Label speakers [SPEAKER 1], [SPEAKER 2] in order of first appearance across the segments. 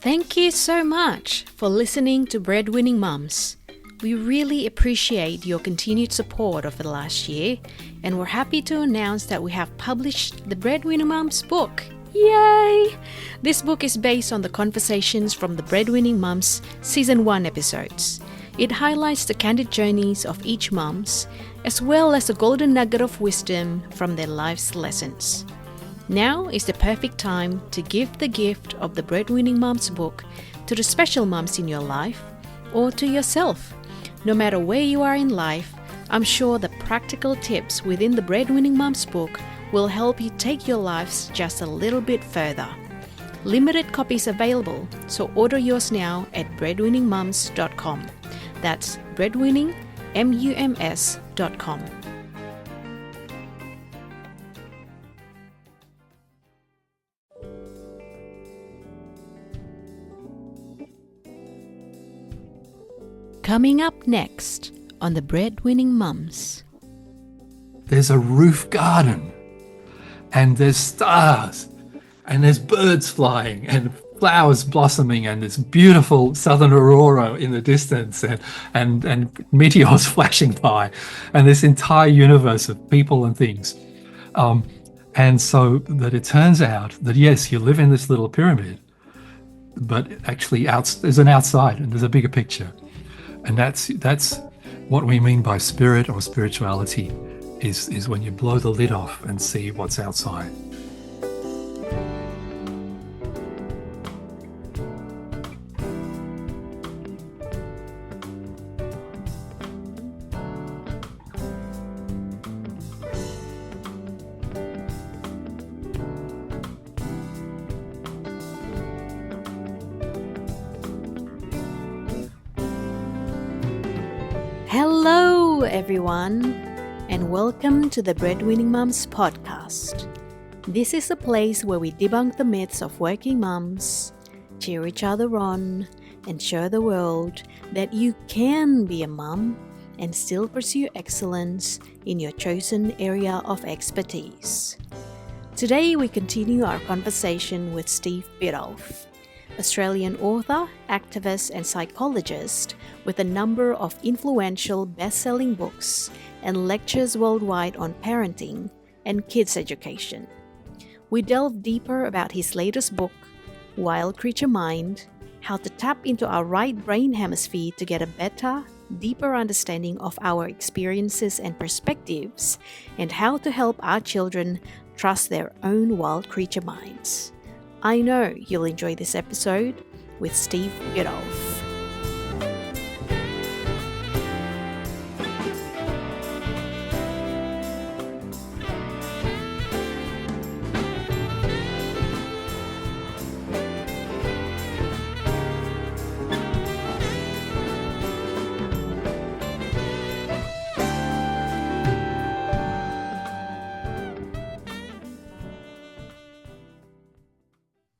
[SPEAKER 1] Thank you so much for listening to Breadwinning Mums. We really appreciate your continued support over the last year, and we're happy to announce that we have published the Breadwinning Mums book. Yay! This book is based on the conversations from the Breadwinning Mums Season 1 episodes. It highlights the candid journeys of each mums, as well as a golden nugget of wisdom from their life's lessons. Now is the perfect time to give the gift of the Breadwinning Mums book to the special mums in your life or to yourself. No matter where you are in life, I'm sure the practical tips within the Breadwinning Mums book will help you take your lives just a little bit further. Limited copies available, so order yours now at breadwinningmums.com. That's breadwinningmums.com. Coming up next on the Breadwinning Mums.
[SPEAKER 2] There's a roof garden, and there's stars, and there's birds flying, and flowers blossoming, and this beautiful southern aurora in the distance, and meteors flashing by, and this entire universe of people and things. And so that it turns out that, yes, you live in this little pyramid, but actually there's an outside, and there's a bigger picture. And that's what we mean by spirit or spirituality, is when you blow the lid off and see what's outside.
[SPEAKER 1] Hello, everyone, and welcome to the Breadwinning Mums podcast. This is a place where we debunk the myths of working mums, cheer each other on, and show the world that you can be a mum and still pursue excellence in your chosen area of expertise. Today, we continue our conversation with Steve Biddulph, Australian author, activist, and psychologist with a number of influential best-selling books and lectures worldwide on parenting and kids education. We delve deeper about his latest book, Wild Creature Mind: How to Tap into Our Right Brain Hemisphere to Get a Better, Deeper Understanding of Our Experiences and Perspectives, and how to help our children trust their own wild creature minds. I know you'll enjoy this episode with Steve Biddulph.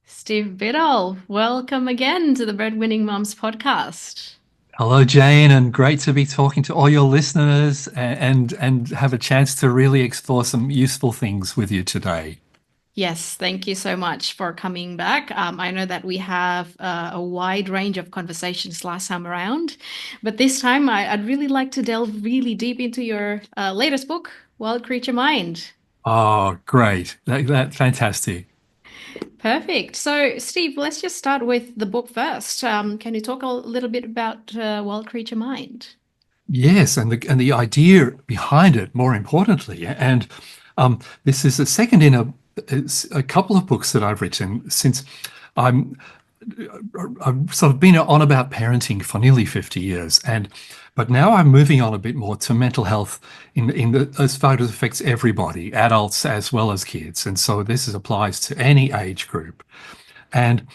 [SPEAKER 1] Steve Biddulph, welcome again to the Breadwinning Mums podcast.
[SPEAKER 2] Hello, Jane, and great to be talking to all your listeners and have a chance to really explore some useful things with you today.
[SPEAKER 1] Yes, thank you so much for coming back. I know that we have a wide range of conversations last time around, but this time I'd really like to delve really deep into your latest book, Wild Creature Mind.
[SPEAKER 2] Oh, great. That fantastic.
[SPEAKER 1] Perfect. So, Steve, let's just start with the book first. Can you talk a little bit about Wild Creature Mind?
[SPEAKER 2] Yes, and the idea behind it, more importantly, and this is the second in a couple of books that I've written since I've sort of been on about parenting for nearly 50 years, but now I'm moving on a bit more to mental health as far as it affects everybody, adults as well as kids, and so this applies to any age group, and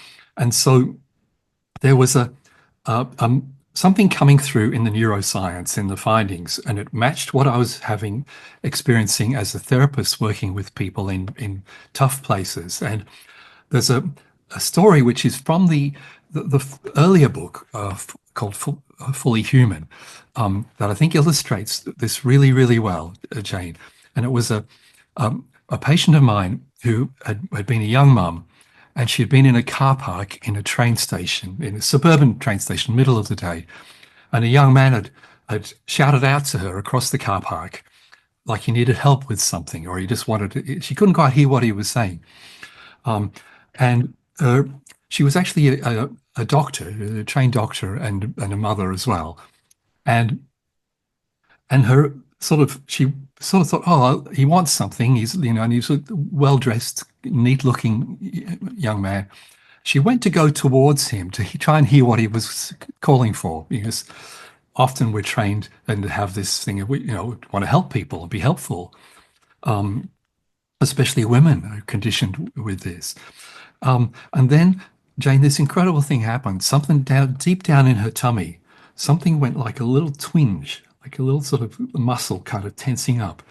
[SPEAKER 2] so there was something coming through in the neuroscience in the findings, and it matched what I was experiencing as a therapist working with people in tough places, and there's a story which is from the earlier book called Fully Human that I think illustrates this really, really well, Jane. And it was a patient of mine who had been a young mum and she'd been in a car park in a train station, in a suburban train station, middle of the day, and a young man had shouted out to her across the car park like he needed help with something, or he just wanted to, she couldn't quite hear what he was saying. And she was actually a doctor, a trained doctor, and a mother as well. And her she sort of thought, oh, he wants something. He's, and he's a well-dressed, neat-looking young man. She went to go towards him to try and hear what he was calling for, because often we're trained and have this thing of, we want to help people and be helpful, especially women are conditioned with this. And then, Jane, this incredible thing happened. Something deep down in her tummy, something went like a little twinge, like a little sort of muscle kind of tensing up.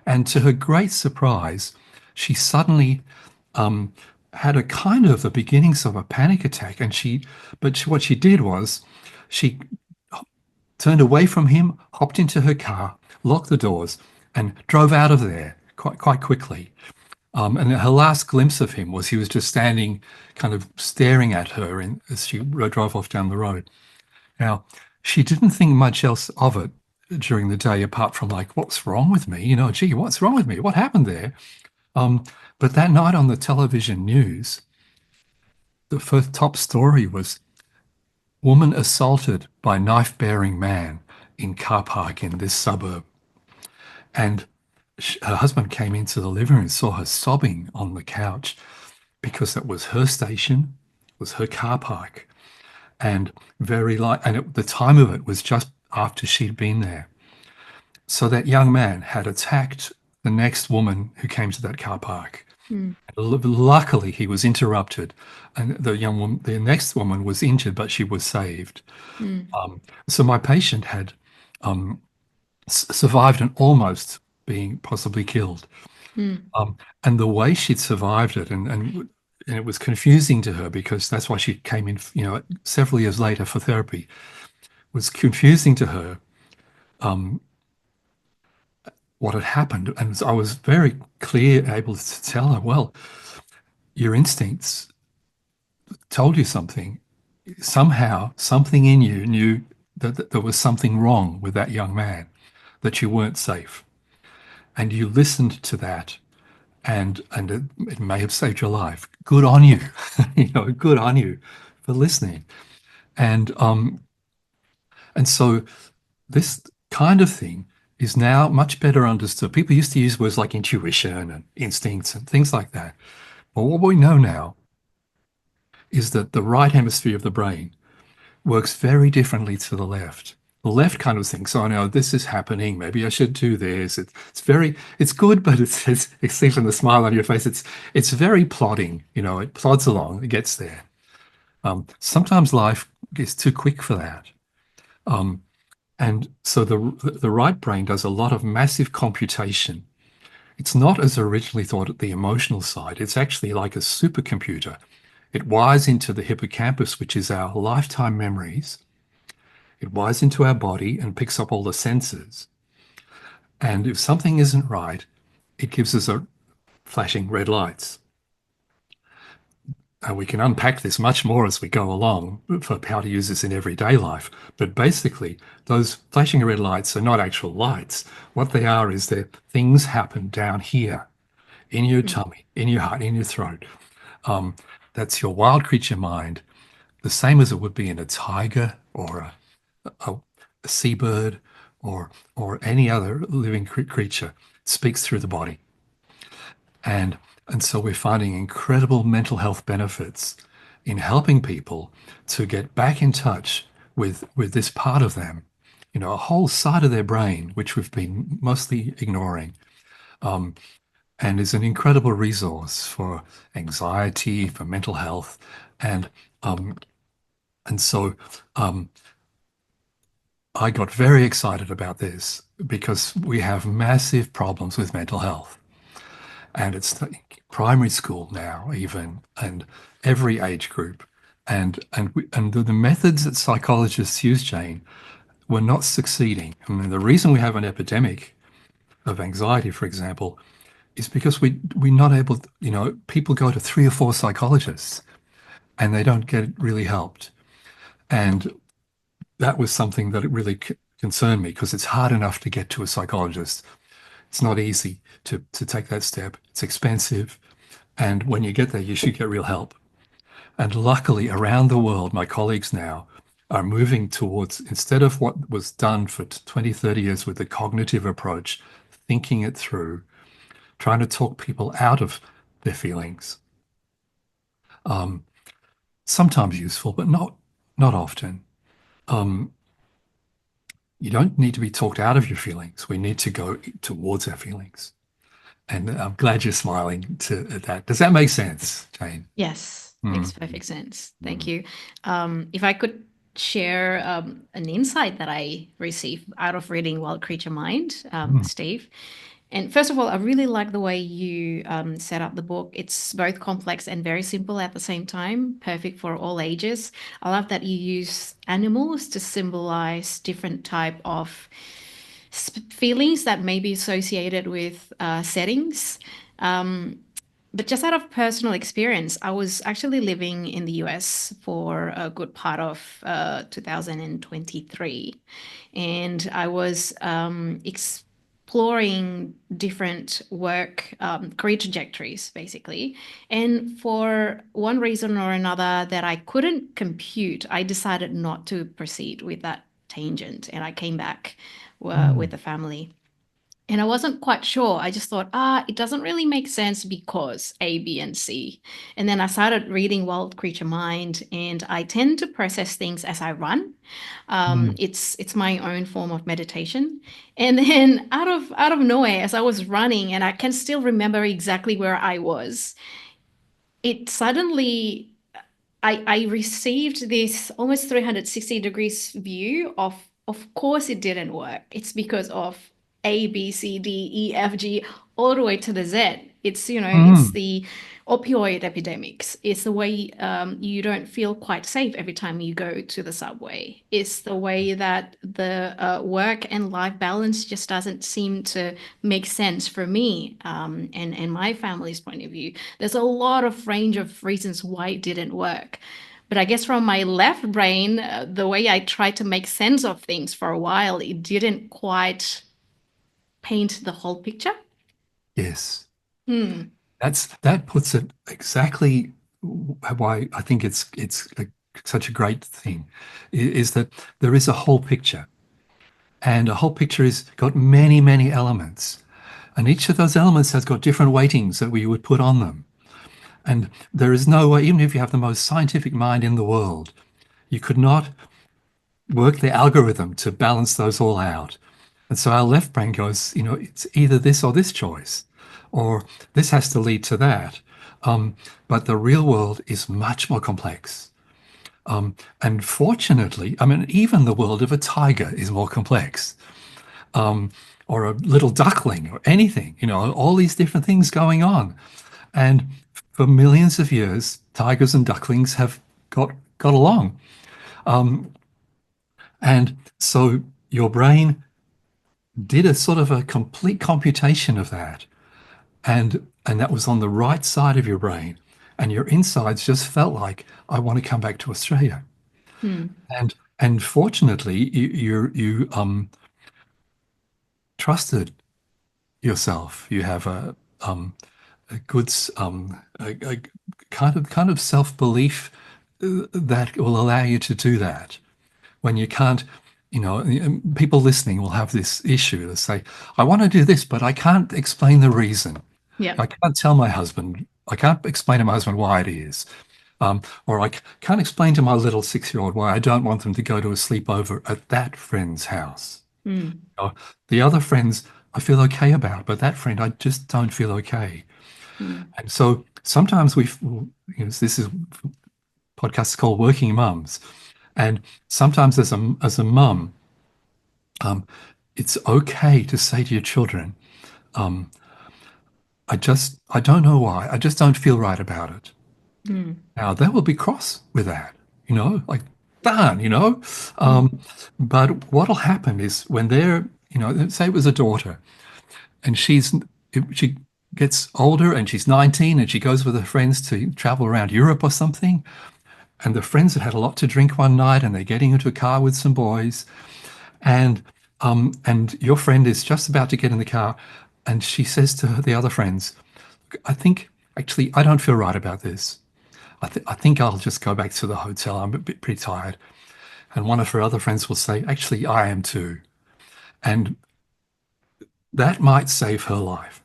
[SPEAKER 2] And to her great surprise, she suddenly had a kind of the beginnings of a panic attack. And what she did was she turned away from him, hopped into her car, locked the doors, and drove out of there quite quickly. And her last glimpse of him was he was just standing, kind of staring at her as she drove off down the road. Now, she didn't think much else of it during the day, apart from like, what's wrong with me? Gee, what's wrong with me? What happened there? But that night on the television news, the first top story was woman assaulted by knife-bearing man in car park in this suburb. And her husband came into the living room and saw her sobbing on the couch because that was her station, was her car park, and the time of it was just after she'd been there. So that young man had attacked the next woman who came to that car park. Luckily, he was interrupted, and the next woman was injured, but she was saved. So my patient had survived and almost being possibly killed. And the way she'd survived it, and it was confusing to her because that's why she came in, several years later for therapy, was confusing to her what had happened. And I was very able to tell her, well, your instincts told you something. Somehow, something in you knew that there was something wrong with that young man, that you weren't safe. And you listened to that, and it may have saved your life. Good on you, good on you for listening. And so this kind of thing is now much better understood. People used to use words like intuition and instincts and things like that. But what we know now is that the right hemisphere of the brain works very differently to the left. The left kind of thinks, oh no, this is happening. Maybe I should do this. It's good, but it's it seems from the smile on your face, it's very plodding. It plods along, it gets there. Sometimes life is too quick for that. And so the right brain does a lot of massive computation. It's not as originally thought at the emotional side. It's actually like a supercomputer. It wires into the hippocampus, which is our lifetime memories. It wires into our body and picks up all the senses. And if something isn't right, it gives us a flashing red lights. And we can unpack this much more as we go along for how to use this in everyday life. But basically, those flashing red lights are not actual lights. What they are is that things happen down here in your tummy, in your heart, in your throat. That's your wild creature mind, the same as it would be in a tiger or a seabird or any other living creature. It speaks through the body. And so we're finding incredible mental health benefits in helping people to get back in touch with this part of them, a whole side of their brain, which we've been mostly ignoring, and is an incredible resource for anxiety, for mental health. And so I got very excited about this because we have massive problems with mental health. And it's primary school now, even, and every age group. And the methods that psychologists use, Jane, were not succeeding. I mean, the reason we have an epidemic of anxiety, for example, is because we're not able, people go to 3 or 4 psychologists and they don't get really helped. And that was something that really concerned me because it's hard enough to get to a psychologist. It's not easy to take that step. It's expensive. And when you get there, you should get real help. And luckily, around the world, my colleagues now are moving towards, instead of what was done for 20, 30 years with the cognitive approach, thinking it through, trying to talk people out of their feelings. Sometimes useful, but not often. You don't need to be talked out of your feelings. We need to go towards our feelings. And I'm glad you're smiling at that. Does that make sense, Jane?
[SPEAKER 1] Yes, makes perfect sense. Thank
[SPEAKER 2] Mm.
[SPEAKER 1] you. If I could share an insight that I received out of reading Wild Creature Mind, Steve. And first of all, I really like the way you set up the book. It's both complex and very simple at the same time, perfect for all ages. I love that you use animals to symbolize different type of feelings that may be associated with settings. But just out of personal experience, I was actually living in the US for a good part of 2023. And I was exploring different work, career trajectories, basically. And for one reason or another that I couldn't compute, I decided not to proceed with that tangent. And I came back with the family. And I wasn't quite sure. I just thought, it doesn't really make sense because A, B, and C. And then I started reading Wild Creature Mind, and I tend to process things as I run. It's my own form of meditation. And then out of nowhere, as I was running, and I can still remember exactly where I was, it suddenly I received this almost 360 degrees view of course it didn't work. It's because of A, B, C, D, E, F, G, all the way to the Z. It's, it's the opioid epidemics. It's the way you don't feel quite safe every time you go to the subway. It's the way that the work and life balance just doesn't seem to make sense for me and my family's point of view. There's a lot of range of reasons why it didn't work. But I guess from my left brain, the way I tried to make sense of things for a while, it didn't quite paint the whole picture.
[SPEAKER 2] Yes. That puts it exactly why I think such a great thing is that there is a whole picture, and a whole picture is got many, many elements, and each of those elements has got different weightings that we would put on them. And there is no way, even if you have the most scientific mind in the world, you could not work the algorithm to balance those all out. And so our left brain goes, it's either this or this choice, or this has to lead to that. But the real world is much more complex. And fortunately, I mean, even the world of a tiger is more complex, or a little duckling or anything, all these different things going on. And for millions of years, tigers and ducklings have got along. And so your brain did a sort of a complete computation of that. And that was on the right side of your brain. And your insides just felt like, I want to come back to Australia. And fortunately, you trusted yourself. You have a good a kind of self-belief that will allow you to do that when you can't. People listening will have this issue. They say, I want to do this, but I can't explain the reason.
[SPEAKER 1] Yeah.
[SPEAKER 2] I can't tell my husband. I can't explain to my husband why it is. Or I can't explain to my little 6-year-old why I don't want them to go to a sleepover at that friend's house. The other friends I feel okay about, but that friend I just don't feel okay. And so sometimes this is podcast called Working Mums, and sometimes as a mum, it's okay to say to your children, I don't know why, I just don't feel right about it. Now they will be cross with that, like darn, but what'll happen is when they're, say it was a daughter, and she gets older and she's 19 and she goes with her friends to travel around Europe or something. And the friends had had a lot to drink one night and they're getting into a car with some boys. And your friend is just about to get in the car and she says to the other friends, I think actually I don't feel right about this. I think I'll just go back to the hotel. I'm pretty tired. And one of her other friends will say, actually, I am too. And that might save her life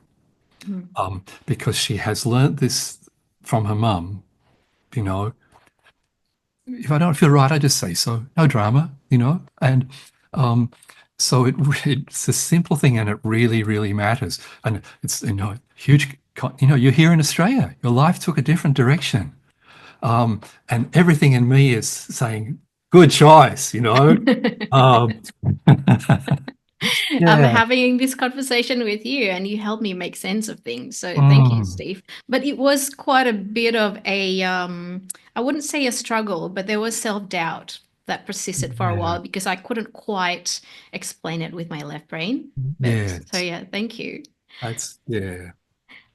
[SPEAKER 2] because she has learnt this from her mum. You know, if I don't feel right, I just say so. No drama, And um, so it's a simple thing and it really, really matters. And it's, huge, you're here in Australia. Your life took a different direction. And everything in me is saying, good choice. Um,
[SPEAKER 1] I'm
[SPEAKER 2] yeah.
[SPEAKER 1] having this conversation with you and you help me make sense of things. So thank you,
[SPEAKER 2] Mm,
[SPEAKER 1] Steve. But it was quite a bit of I wouldn't say a struggle, but there was self-doubt that persisted for a
[SPEAKER 2] yeah.
[SPEAKER 1] while because I couldn't quite explain it with my left brain. But so
[SPEAKER 2] Yes.
[SPEAKER 1] yeah, thank you.
[SPEAKER 2] Yeah.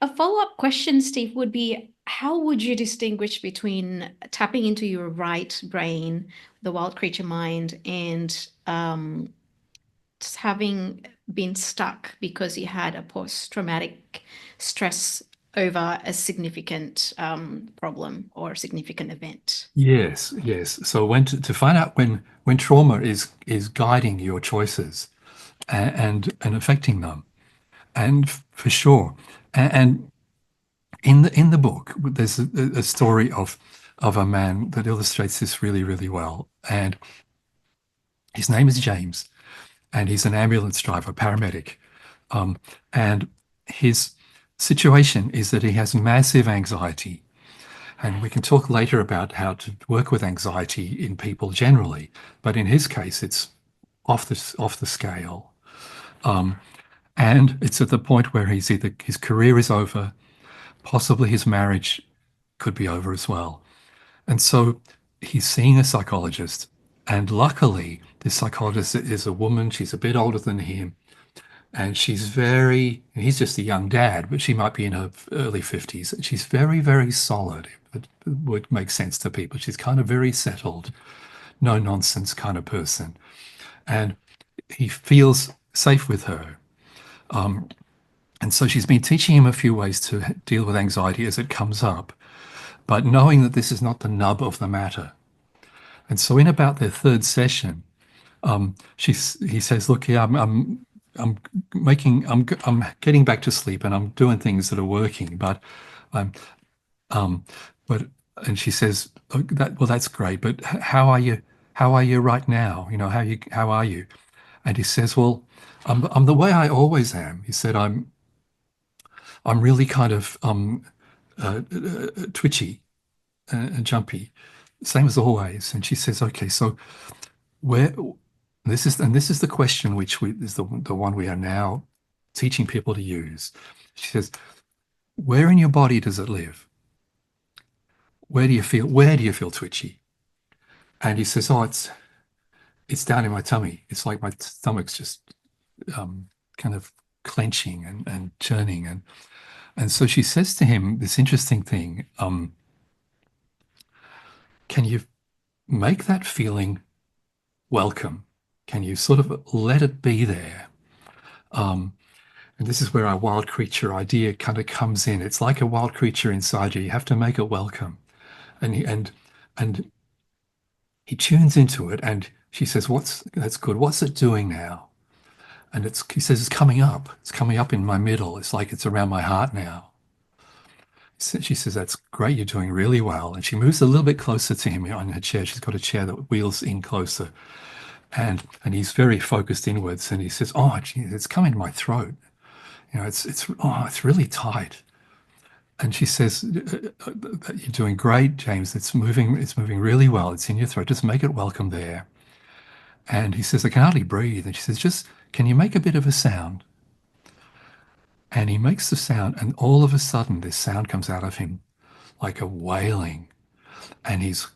[SPEAKER 1] A follow-up question, Steve, would be how would you distinguish between tapping into your right brain, the wild creature mind, and just having been stuck because you had a post-traumatic stress over a significant problem or significant event?
[SPEAKER 2] Yes. Yes. So to find out when trauma is guiding your choices and affecting them, and for sure, and in the book, there's a story of a man that illustrates this really, really well. And his name is James, and he's an ambulance driver, paramedic. And his situation is that he has massive anxiety. And we can talk later about how to work with anxiety in people generally. But in his case, it's off the scale. And it's at the point where he's either his career is over, possibly his marriage could be over as well. And so he's seeing a psychologist. And luckily, this psychologist is a woman. She's a bit older than him. And he's just a young dad, but she might be in her early 50s. And she's very, very solid. It would make sense to people. She's kind of very settled, no nonsense kind of person. And he feels safe with her. And so she's been teaching him a few ways to deal with anxiety as it comes up, but knowing that this is not the nub of the matter. And so in about their third session, he says, "Look, yeah, I'm I'm getting back to sleep, and I'm doing things that are working, but I'm, but." And she says, oh, that's great, but how are you? How are you right now? How are you? And he says, well, I'm the way I always am. He said, I'm really kind of twitchy and jumpy, same as always. And she says, okay, so where this is the question which is the one we are now teaching people to use. She says, where in your body does it live? Where do you feel twitchy? And he says, oh, it's down in my tummy. It's like my stomach's just kind of clenching and churning. And so she says to him this interesting thing, can you make that feeling welcome? Can you sort of let it be there? And this is where our wild creature idea kind of comes in. It's like a wild creature inside you. You have to make it welcome. And he tunes into it and she says, that's good. What's it doing now? And he says, it's coming up. It's coming up in my middle. It's like it's around my heart now. She says, that's great. You're doing really well. And she moves a little bit closer to him on her chair. She's got a chair that wheels in closer. And he's very focused inwards. And he says, oh, geez, it's coming to my throat. It's really tight. And she says, you're doing great, James. It's moving really well. It's in your throat. Just make it welcome there. And he says, I can hardly breathe. And she says, just, can you make a bit of a sound? And he makes the sound, and all of a sudden, this sound comes out of him like a wailing. And he's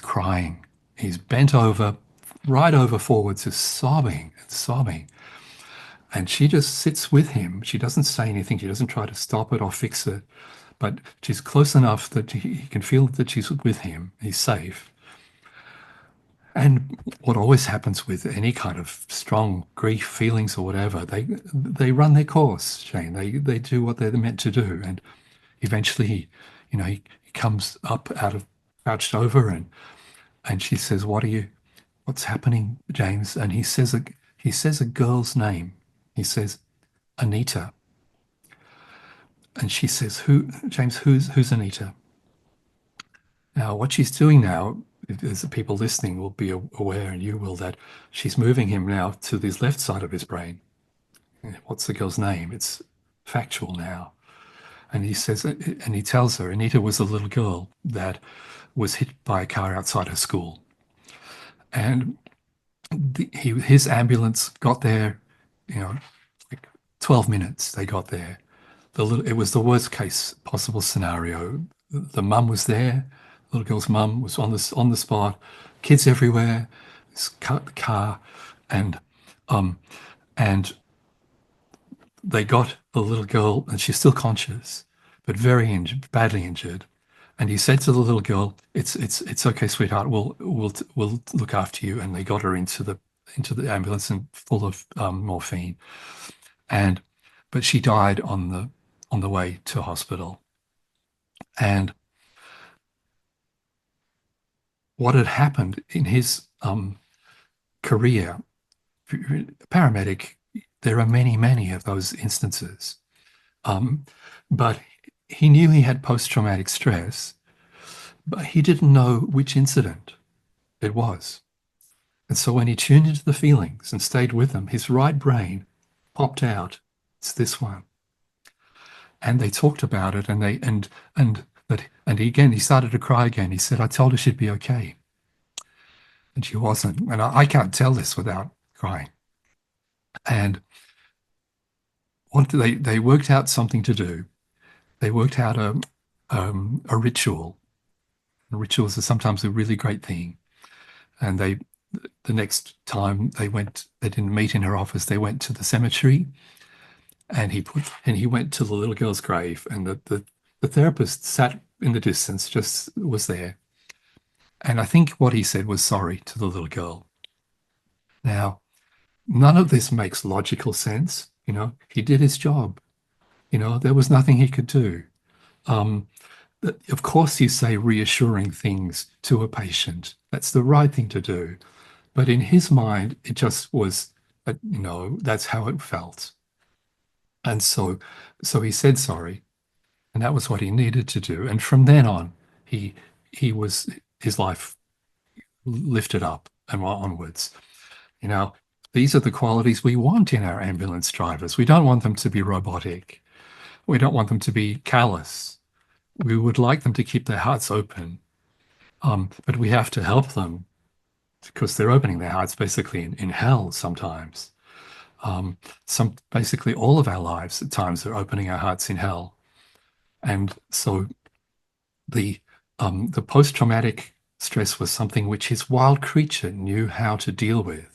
[SPEAKER 2] crying. He's bent over, right over forwards, just sobbing and sobbing. And she just sits with him. She doesn't say anything. She doesn't try to stop it or fix it, but she's close enough that he can feel that she's with him. He's safe. And what always happens with any kind of strong grief feelings or whatever, they run their course, Shane. They do what they're meant to do, and eventually, he comes up out of crouched over, and she says, What's happening, James?" And he says a girl's name. He says, "Anita." And she says, "Who, James? Who's Anita?" Now, what she's doing now, as the people listening will be aware, and you will, that she's moving him now to this left side of his brain. What's the girl's name? It's factual now. And he tells her, Anita was a little girl that was hit by a car outside her school. And his ambulance got there, like 12 minutes they got there. It was the worst case possible scenario. The mum was there. The little girl's mum was on the spot. Kids everywhere. The car, and they got the little girl, and she's still conscious, but very injured, badly injured. And he said to the little girl, "It's okay, sweetheart. We'll look after you." And they got her into the ambulance and full of morphine. But she died on the way to hospital. And what had happened in his career, paramedic, there are many, many of those instances. But he knew he had post-traumatic stress, but he didn't know which incident it was. And so when he tuned into the feelings and stayed with them, his right brain popped out. It's this one. And they talked about it, and he started to cry again. He said, "I told her she'd be okay." And she wasn't. And I can't tell this without crying. And they worked out something to do. They worked out a ritual. And rituals are sometimes a really great thing. And the next time they didn't meet in her office. They went to the cemetery, and he went to the little girl's grave, and the therapist sat in the distance, just was there. And I think what he said was sorry to the little girl. Now, none of this makes logical sense. He did his job. There was nothing he could do. Of course, you say reassuring things to a patient. That's the right thing to do. But in his mind, it just was, that's how it felt. And so he said sorry, and that was what he needed to do. And from then on, his life lifted up and onwards. These are the qualities we want in our ambulance drivers. We don't want them to be robotic. We don't want them to be callous. We would like them to keep their hearts open. But we have to help them, because they're opening their hearts basically in hell sometimes. Basically all of our lives at times are opening our hearts in hell. And so the post-traumatic stress was something which his wild creature knew how to deal with.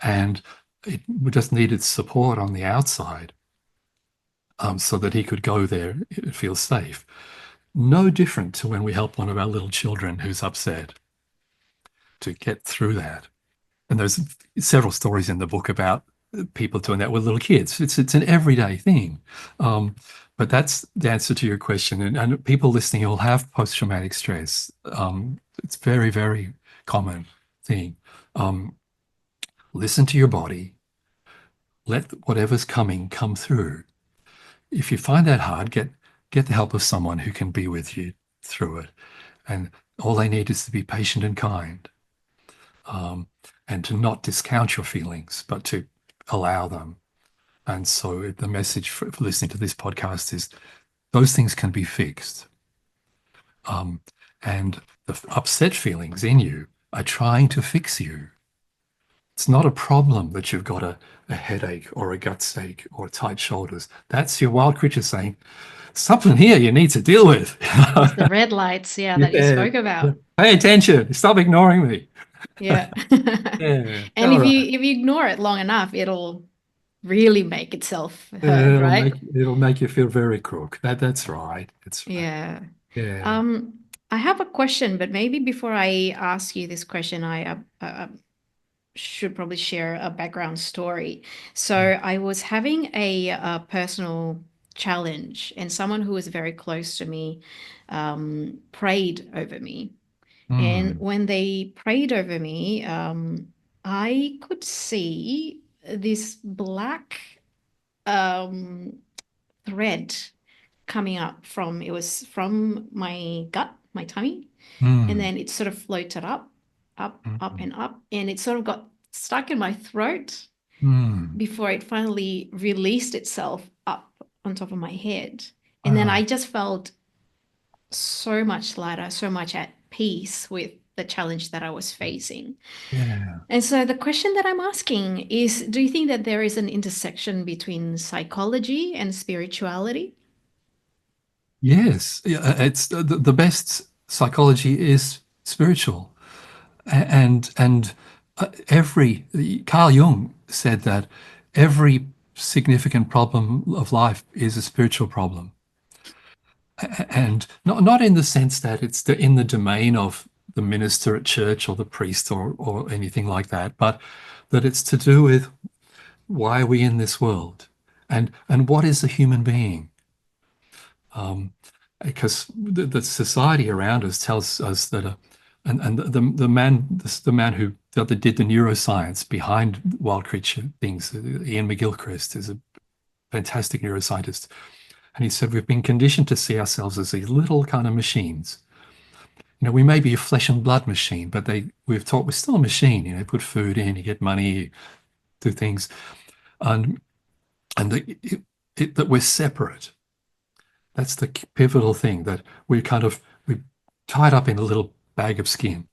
[SPEAKER 2] And it just needed support on the outside, so that he could go there and feel safe. No different to when we help one of our little children who's upset to get through that. And there's several stories in the book about people doing that with little kids. It's an everyday thing. But that's the answer to your question. And people listening who will have post-traumatic stress, it's very, very common thing. Listen to your body. Let whatever's coming come through. If you find that hard, get the help of someone who can be with you through it. And all they need is to be patient and kind, and to not discount your feelings, but to allow them. And so the message for listening to this podcast is those things can be fixed. And the upset feelings in you are trying to fix you. It's not a problem that you've got a headache or a gut ache or tight shoulders. That's your wild creature saying, something here you need to deal with.
[SPEAKER 3] The red lights, that you spoke about.
[SPEAKER 2] Pay attention. Stop ignoring me.
[SPEAKER 1] Yeah.
[SPEAKER 2] Yeah.
[SPEAKER 1] And
[SPEAKER 2] All
[SPEAKER 1] if
[SPEAKER 2] right.
[SPEAKER 1] you ignore it long enough, it'll really make itself heard, right?
[SPEAKER 2] It'll make you feel very crook. That's right. That's right.
[SPEAKER 1] Yeah.
[SPEAKER 2] Yeah.
[SPEAKER 1] Um, I have a question, but maybe before I ask you this question, I should probably share a background story. So I was having a personal challenge, and someone who was very close to me prayed over me. And
[SPEAKER 2] Mm.
[SPEAKER 1] when they prayed over me, I could see this black um, thread coming up from, it was from my gut, my tummy, and
[SPEAKER 2] Mm.
[SPEAKER 1] then it sort of floated up, up
[SPEAKER 2] Mm.
[SPEAKER 1] and up, and it sort of got stuck in my throat
[SPEAKER 2] Mm.
[SPEAKER 1] before it finally released itself up on top of my head. And then I
[SPEAKER 2] Wow.
[SPEAKER 1] just felt so much lighter, so much at peace with the challenge that I was facing.
[SPEAKER 2] Yeah.
[SPEAKER 1] And so the question that I'm asking is, do you think that there is an intersection between psychology and spirituality?
[SPEAKER 2] Yes. Yeah, it's the best psychology is spiritual. And every Carl Jung said that every significant problem of life is a spiritual problem. And not in the sense that it's in the domain of the minister at church or the priest or anything like that, but that it's to do with why are we in this world, and what is a human being? Because the society around us tells us that, and the man who did the neuroscience behind wild creature things, Ian McGilchrist, is a fantastic neuroscientist. And he said, we've been conditioned to see ourselves as these little kind of machines. We may be a flesh and blood machine, but we've taught we're still a machine. Put food in, you get money, you do things, and that we're separate. That's the pivotal thing, that we're tied up in a little bag of skin.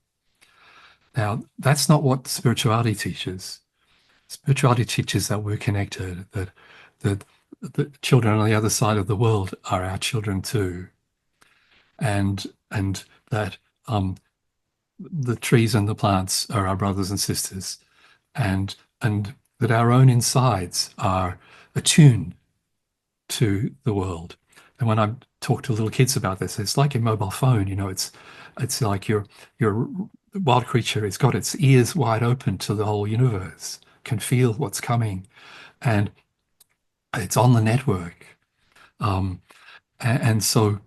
[SPEAKER 2] Now, that's not what spirituality teaches. Spirituality teaches that we're connected, that the children on the other side of the world are our children too, and that the trees and the plants are our brothers and sisters, and that our own insides are attuned to the world. And when I talk to little kids about this, it's like a mobile phone. It's like your wild creature. It's got its ears wide open to the whole universe, can feel what's coming, and it's on the network. And so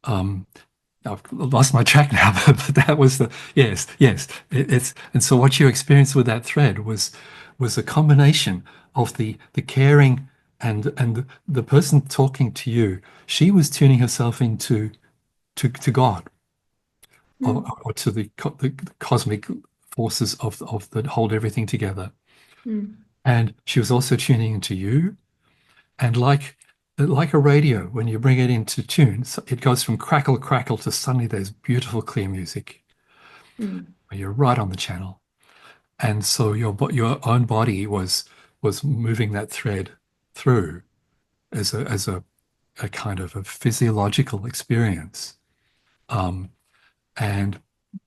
[SPEAKER 2] I've lost my track now, but that was the yes, yes. It's and so what you experienced with that thread was a combination of the caring and the person talking to you. She was tuning herself into to God,
[SPEAKER 1] Mm,
[SPEAKER 2] or to the cosmic forces of that hold everything together,
[SPEAKER 1] mm,
[SPEAKER 2] and she was also tuning into you. And like a radio, when you bring it into tune, it goes from crackle crackle to suddenly there's beautiful clear music.
[SPEAKER 1] mm,
[SPEAKER 2] You're right on the channel. And so your own body was moving that thread through as a kind of a physiological experience. And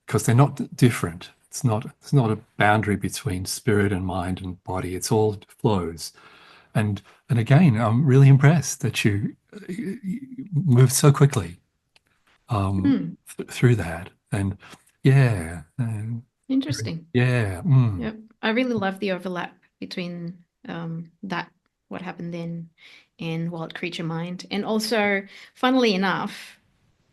[SPEAKER 2] because they're not different, it's not a boundary between spirit and mind and body. It's all flows. And again, I'm really impressed that you moved so quickly
[SPEAKER 1] mm.
[SPEAKER 2] through that. And yeah,
[SPEAKER 1] Interesting.
[SPEAKER 2] yeah,
[SPEAKER 1] Yep. I really love the overlap between that, what happened then, and Wild Creature Mind. And also, funnily enough,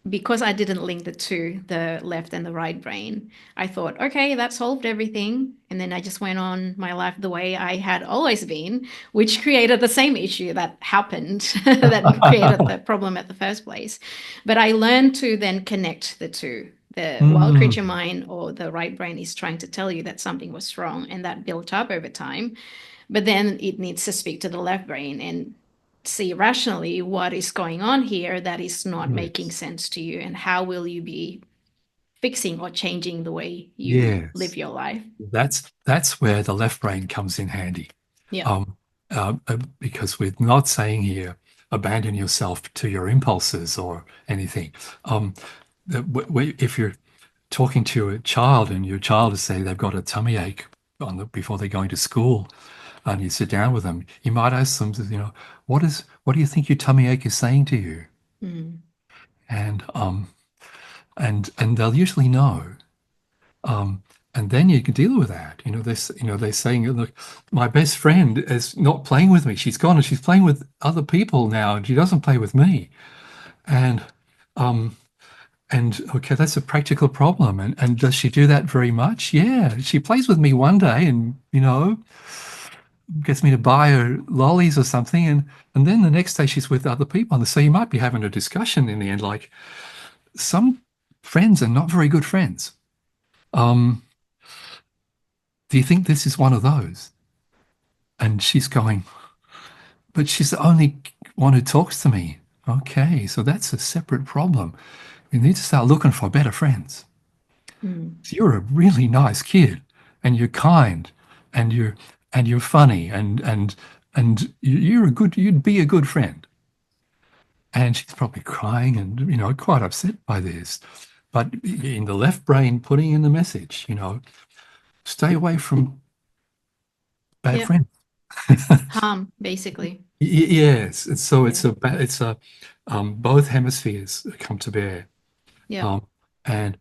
[SPEAKER 1] because I didn't link the two, the left and the right brain, I thought, okay, that solved everything. And then I just went on my life the way I had always been, which created the same issue that happened, that created the problem at the first place. But I learned to then connect the two. The wild creature
[SPEAKER 2] Mm,
[SPEAKER 1] mind or the right brain is trying to tell you that something was wrong, and that built up over time. But then it needs to speak to the left brain and see rationally what is going on here that is not making
[SPEAKER 2] yes,
[SPEAKER 1] sense to you, and how will you be fixing or changing the way you live
[SPEAKER 2] yes.
[SPEAKER 1] your life.
[SPEAKER 2] That's where the left brain comes in handy.
[SPEAKER 1] Yeah.
[SPEAKER 2] Um, because we're not saying here abandon yourself to your impulses or anything. If you're talking to a child and your child is saying they've got a tummy ache before they're going to school, and you sit down with them, you might ask them, what do you think your tummy ache is saying to you?
[SPEAKER 1] Mm.
[SPEAKER 2] And and they'll usually know. Um, and then you can deal with that. They're saying, look, my best friend is not playing with me. She's gone and she's playing with other people now, and she doesn't play with me. And um, and okay, that's a practical problem. And does she do that very much? Yeah, she plays with me one day, and gets me to buy her lollies or something, and then the next day she's with other people. And so you might be having a discussion in the end, like some friends are not very good friends. Um, do you think this is one of those? And she's going, but she's the only one who talks to me. Okay, so that's a separate problem. You need to start looking for better friends.
[SPEAKER 1] Mm.
[SPEAKER 2] So you're a really nice kid, and you're kind, and you're funny, and you'd be a good friend. And she's probably crying and quite upset by this. But in the left brain, putting in the message, stay away from bad
[SPEAKER 1] Yep.
[SPEAKER 2] friends.
[SPEAKER 1] Harm, basically.
[SPEAKER 2] Yes, and so
[SPEAKER 1] Yeah.
[SPEAKER 2] both hemispheres come to bear.
[SPEAKER 1] Yep.
[SPEAKER 2] Um, and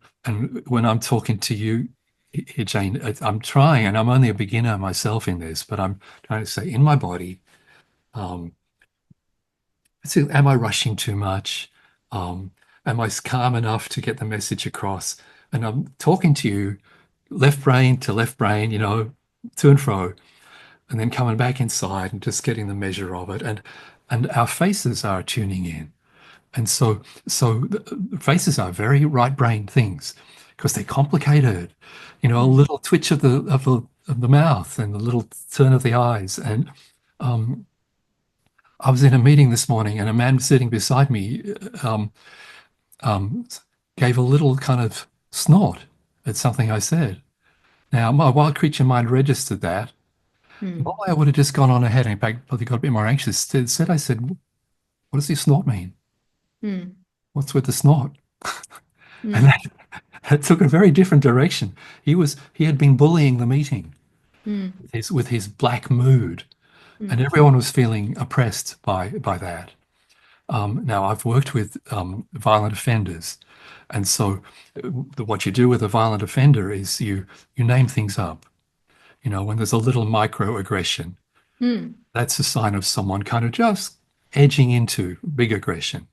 [SPEAKER 2] when I'm talking to you here, Jane, I'm trying, and I'm only a beginner myself in this, but I'm trying to say in my body, um, am I rushing too much? Um, am I calm enough to get the message across? And I'm talking to you, left brain, to and fro, and then coming back inside and just getting the measure of it. And our faces are tuning in. And so the faces are very right brain things because they're complicated. A
[SPEAKER 1] Mm.
[SPEAKER 2] little twitch of the mouth and a little turn of the eyes. And um, I was in a meeting this morning, and a man sitting beside me um, um, gave a little kind of snort at something I said. Now, my wild creature mind registered that.
[SPEAKER 1] Mm.
[SPEAKER 2] Normally, I would have just gone on ahead and in fact probably got a bit more anxious. Instead, I said, "What does this snort mean?
[SPEAKER 1] Mm.
[SPEAKER 2] What's with the snort?" And
[SPEAKER 1] Mm.
[SPEAKER 2] that took a very different direction. He had been bullying the meeting
[SPEAKER 1] Mm.
[SPEAKER 2] with his black mood, and
[SPEAKER 1] Mm.
[SPEAKER 2] everyone was feeling oppressed by that. Now, I've worked with violent offenders, and so what you do with a violent offender is you name things up. When there's a little microaggression,
[SPEAKER 1] Mm.
[SPEAKER 2] that's a sign of someone kind of just edging into big aggression,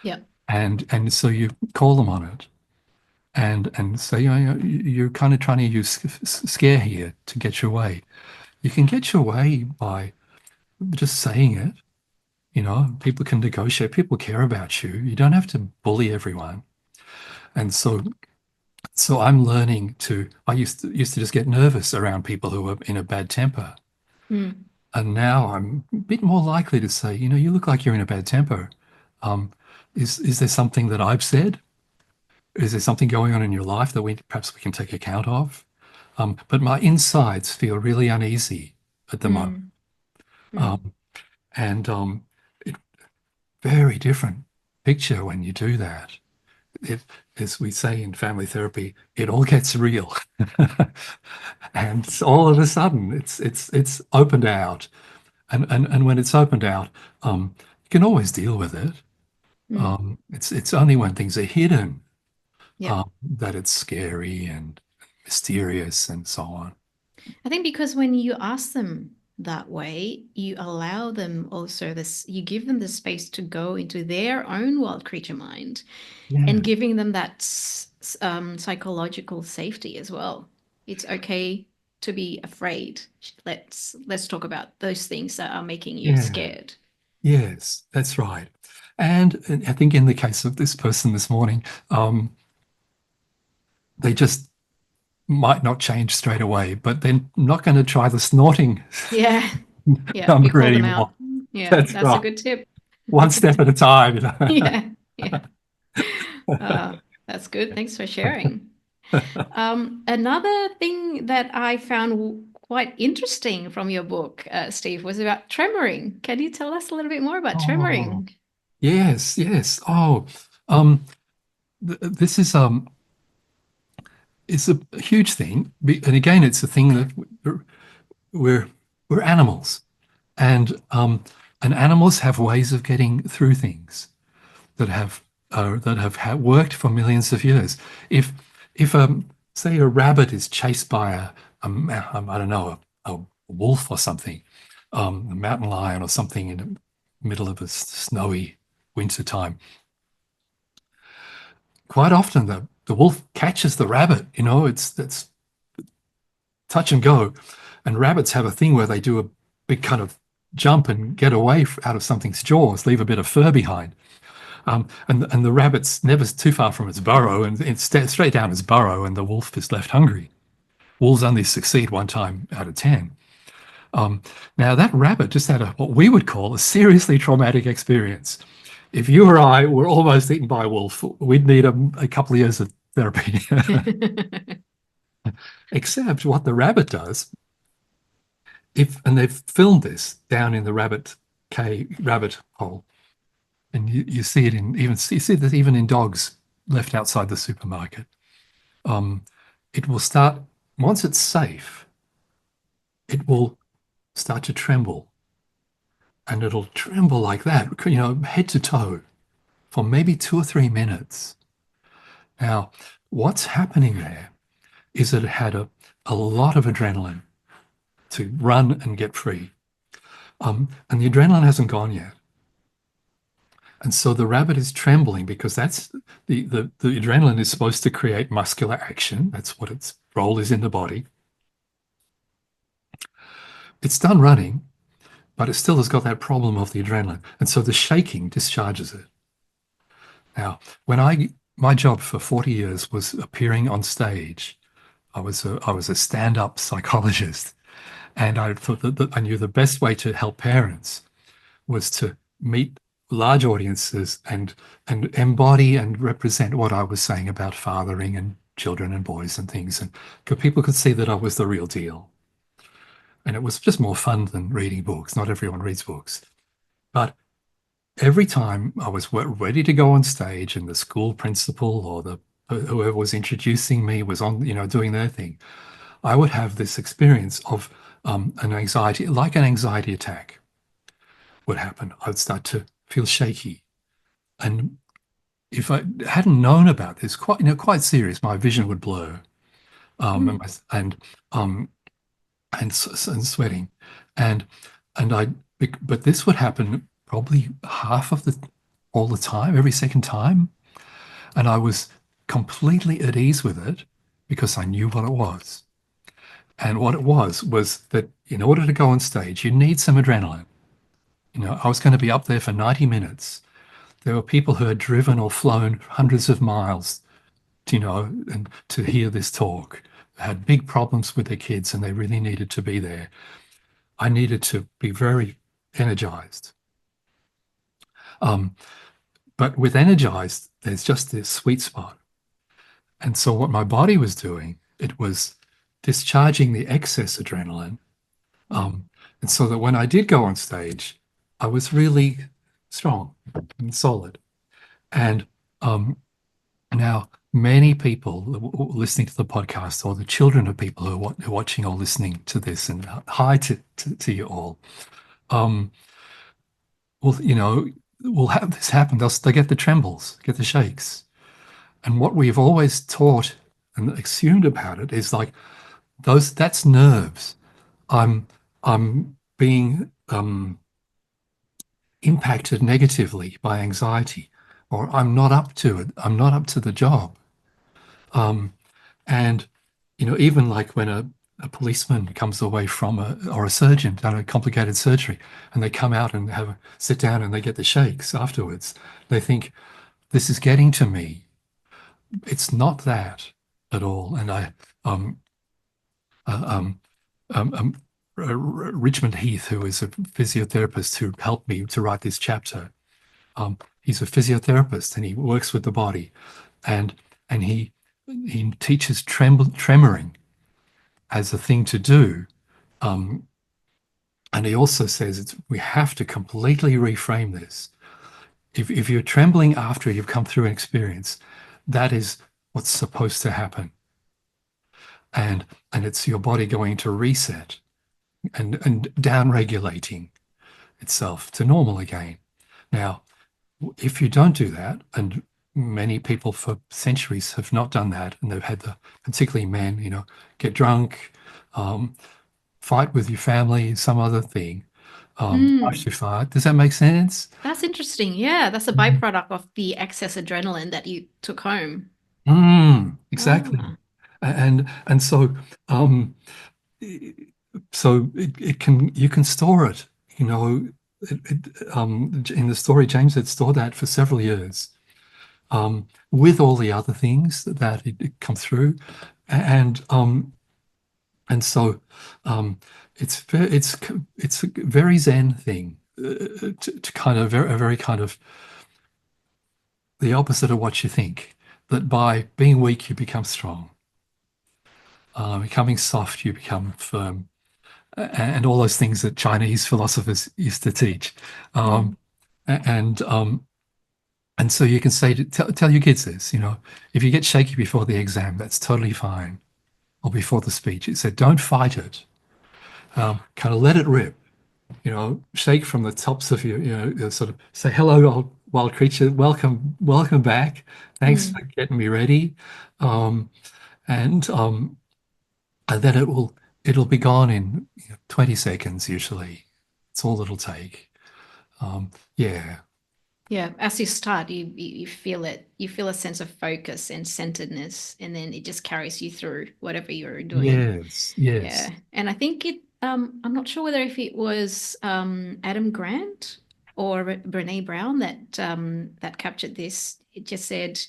[SPEAKER 1] Yep.
[SPEAKER 2] and so you call them on it, and say, you're kind of trying to use scare here to get your way. You can get your way by just saying it. People can negotiate. People care about you. You don't have to bully everyone. And so I'm learning to. I used to just get nervous around people who were in a bad temper,
[SPEAKER 1] Mm.
[SPEAKER 2] and now I'm a bit more likely to say, you look like you're in a bad temper. Um, is there something that I've said? Is there something going on in your life that we can take account of? But my insides feel really uneasy at the moment,
[SPEAKER 1] Mm. Mm.
[SPEAKER 2] um, and it very different picture when you do that. It, as we say in family therapy, it all gets real, and all of a sudden it's opened out, and when it's opened out, you can always deal with it.
[SPEAKER 1] Mm.
[SPEAKER 2] It's only when things are hidden
[SPEAKER 1] Yep.
[SPEAKER 2] that it's scary and mysterious and so on.
[SPEAKER 1] I think because when you ask them that way, you allow them also this, you give them the space to go into their own wild creature mind
[SPEAKER 2] Yeah,
[SPEAKER 1] and giving them that psychological safety as well. It's okay to be afraid. Let's talk about those things that are making you
[SPEAKER 2] yeah,
[SPEAKER 1] scared.
[SPEAKER 2] yes, that's right. And I think in the case of this person this morning, they just might not change straight away, but they're not going to try the snorting
[SPEAKER 1] Yeah. Yeah, you
[SPEAKER 2] number
[SPEAKER 1] call them out.
[SPEAKER 2] anymore.
[SPEAKER 1] Yeah,
[SPEAKER 2] That's
[SPEAKER 1] that's a
[SPEAKER 2] right.
[SPEAKER 1] good tip.
[SPEAKER 2] One step at a time.
[SPEAKER 1] Yeah, yeah. Uh, that's good. Thanks for sharing. Another thing that I found quite interesting from your book, Steve, was about tremoring. Can you tell us a little bit more about
[SPEAKER 2] Oh,
[SPEAKER 1] tremoring?
[SPEAKER 2] yes, yes. Oh, um, this is it's a huge thing. And again, it's a thing that we're we're animals, and animals have ways of getting through things that have worked for millions of years. If say a rabbit is chased by I don't know, a wolf or something, a mountain lion or something in the middle of a snowy winter time, quite often the wolf catches the rabbit. It's touch and go, and rabbits have a thing where they do a big kind of jump and get away out of something's jaws, leave a bit of fur behind. And the rabbit's never too far from its burrow, and it's straight down its burrow, and the wolf is left hungry. Wolves only succeed one time out of 10. Now, that rabbit just had what we would call a seriously traumatic experience. If you or I were almost eaten by a wolf, we'd need a couple of years of therapy. Except what the rabbit does, and they've filmed this down in the rabbit hole, and you see it you see this even in dogs left outside the supermarket. It will start, once it's safe, it will start to tremble, and it'll tremble like that, head to toe, for maybe 2 or 3 minutes. Now, what's happening there is that it had a lot of adrenaline to run and get free, and the adrenaline hasn't gone yet. And so the rabbit is trembling because that's the adrenaline is supposed to create muscular action. That's what its role is in the body. It's done running, but it still has got that problem of the adrenaline. And so the shaking discharges it. Now, my job for 40 years was appearing on stage. I was a stand-up psychologist, and I thought that I knew the best way to help parents was to meet large audiences and embody and represent what I was saying about fathering and children and boys and things, and people could see that I was the real deal. And it was just more fun than reading books. Not everyone reads books. But every time I was ready to go on stage and the school principal or whoever was introducing me was on, doing their thing, I would have this experience of an anxiety attack would happen. I'd start to feel shaky. And if I hadn't known about this, quite serious, my vision would blur, and sweating, but this would happen probably all the time, every second time, and I was completely at ease with it because I knew what it was. And what it was that in order to go on stage, you need some adrenaline. I was going to be up there for 90 minutes. There were people who had driven or flown hundreds of miles, and to hear this talk, had big problems with their kids, and they really needed to be there. I needed to be very energized. But with energized, there's just this sweet spot. And so what my body was doing, it was discharging the excess adrenaline. And so that when I did go on stage, I was really strong and solid. And now many people listening to the podcast, or the children of people who are watching or listening to this, and hi to you all, will have this happen. They get the trembles, get the shakes. And what we've always taught and assumed about it is like that's nerves. I'm being impacted negatively by anxiety, or I'm not up to it. I'm not up to the job. And even like when a policeman comes away from or a surgeon done a complicated surgery, and they come out and sit down and they get the shakes afterwards, they think, this is getting to me. It's not that at all. And Richmond Heath, who is a physiotherapist who helped me to write this chapter, he's a physiotherapist and he works with the body, and he teaches tremoring as a thing to do, and he also says we have to completely reframe this. If you're trembling after you've come through an experience, that is what's supposed to happen. and it's your body going to reset and down regulating itself to normal again. Now, if you don't do that, and many people for centuries have not done that, and they've had particularly men, get drunk, um, fight with your family, some other thing, rush too far. Does that make sense?
[SPEAKER 1] That's interesting. Yeah, that's a byproduct of the excess adrenaline that you took home.
[SPEAKER 2] Exactly.
[SPEAKER 1] Ah.
[SPEAKER 2] And so it can you can store it, in the story, James had stored that for several years, with all the other things that it come through, and so it's a very Zen thing, to kind of a very kind of the opposite of what you think, that by being weak you become strong, becoming soft you become firm, and all those things that Chinese philosophers used to teach. And so you can say tell your kids this, if you get shaky before the exam, that's totally fine, or before the speech. It said, don't fight it. Kind of let it rip. Shake from the tops of your sort of say, hello, old wild creature, welcome back. Thanks for getting me ready. And then it'll be gone in 20 seconds usually. It's all it'll take. Yeah.
[SPEAKER 1] Yeah, as you start, you feel it. You feel a sense of focus and centeredness, and then it just carries you through whatever you're doing.
[SPEAKER 2] Yes. Yes.
[SPEAKER 1] Yeah, and I think I'm not sure whether if it was Adam Grant or Brene Brown that captured this. It just said,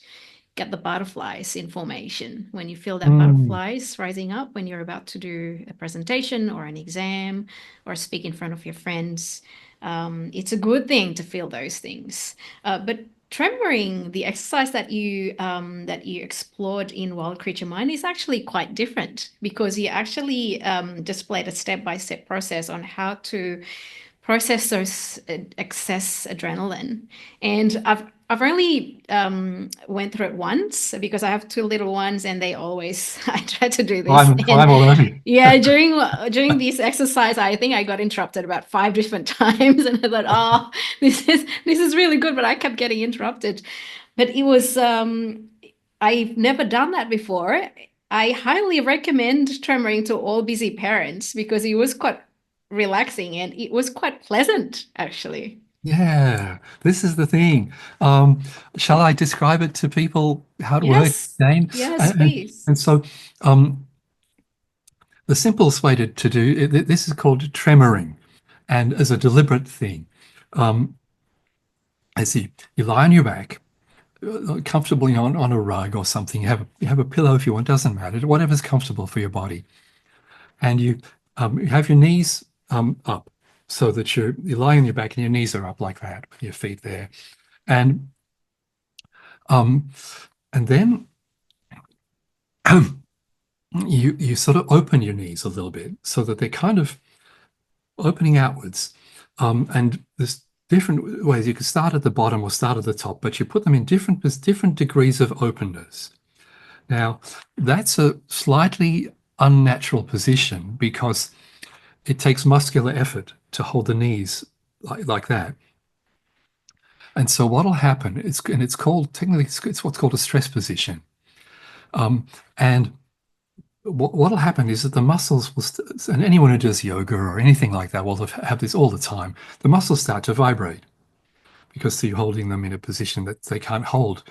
[SPEAKER 1] get the butterflies in formation. When you feel that butterflies rising up when you're about to do a presentation or an exam or speak in front of your friends, it's a good thing to feel those things. But tremoring, the exercise that you explored in Wild Creature Mind, is actually quite different, because you actually displayed a step-by-step process on how to process those excess adrenaline. And I've only went through it once, because I have two little ones and they always I try to do this.
[SPEAKER 2] I'm all over you.
[SPEAKER 1] Yeah, during this exercise, I think I got interrupted about 5 different times, and I thought, oh, this is really good, but I kept getting interrupted. But it was I've never done that before. I highly recommend tremoring to all busy parents, because it was quite relaxing and it was quite pleasant, actually.
[SPEAKER 2] Yeah, this is the thing. Shall I describe it to people how it works,
[SPEAKER 1] Yes,
[SPEAKER 2] Jane?
[SPEAKER 1] yes,
[SPEAKER 2] And, and,
[SPEAKER 1] please.
[SPEAKER 2] and so the simplest way to do it, this is called tremoring, and as a deliberate thing. As you lie on your back, comfortably on a rug or something. You have a pillow if you want, doesn't matter. Whatever's comfortable for your body, and you have your knees up, so that you lie on your back and your knees are up like that, with your feet there, and then you sort of open your knees a little bit so that they're kind of opening outwards, and there's different ways. You can start at the bottom or start at the top, but you put them in different degrees of openness. Now, that's a slightly unnatural position, because it takes muscular effort to hold the knees like that. And so what'll happen is, and it's called, technically, it's what's called a stress position. And what'll happen is that the muscles will, and anyone who does yoga or anything like that will have this all the time. The muscles start to vibrate, because you're holding them in a position that they can't hold.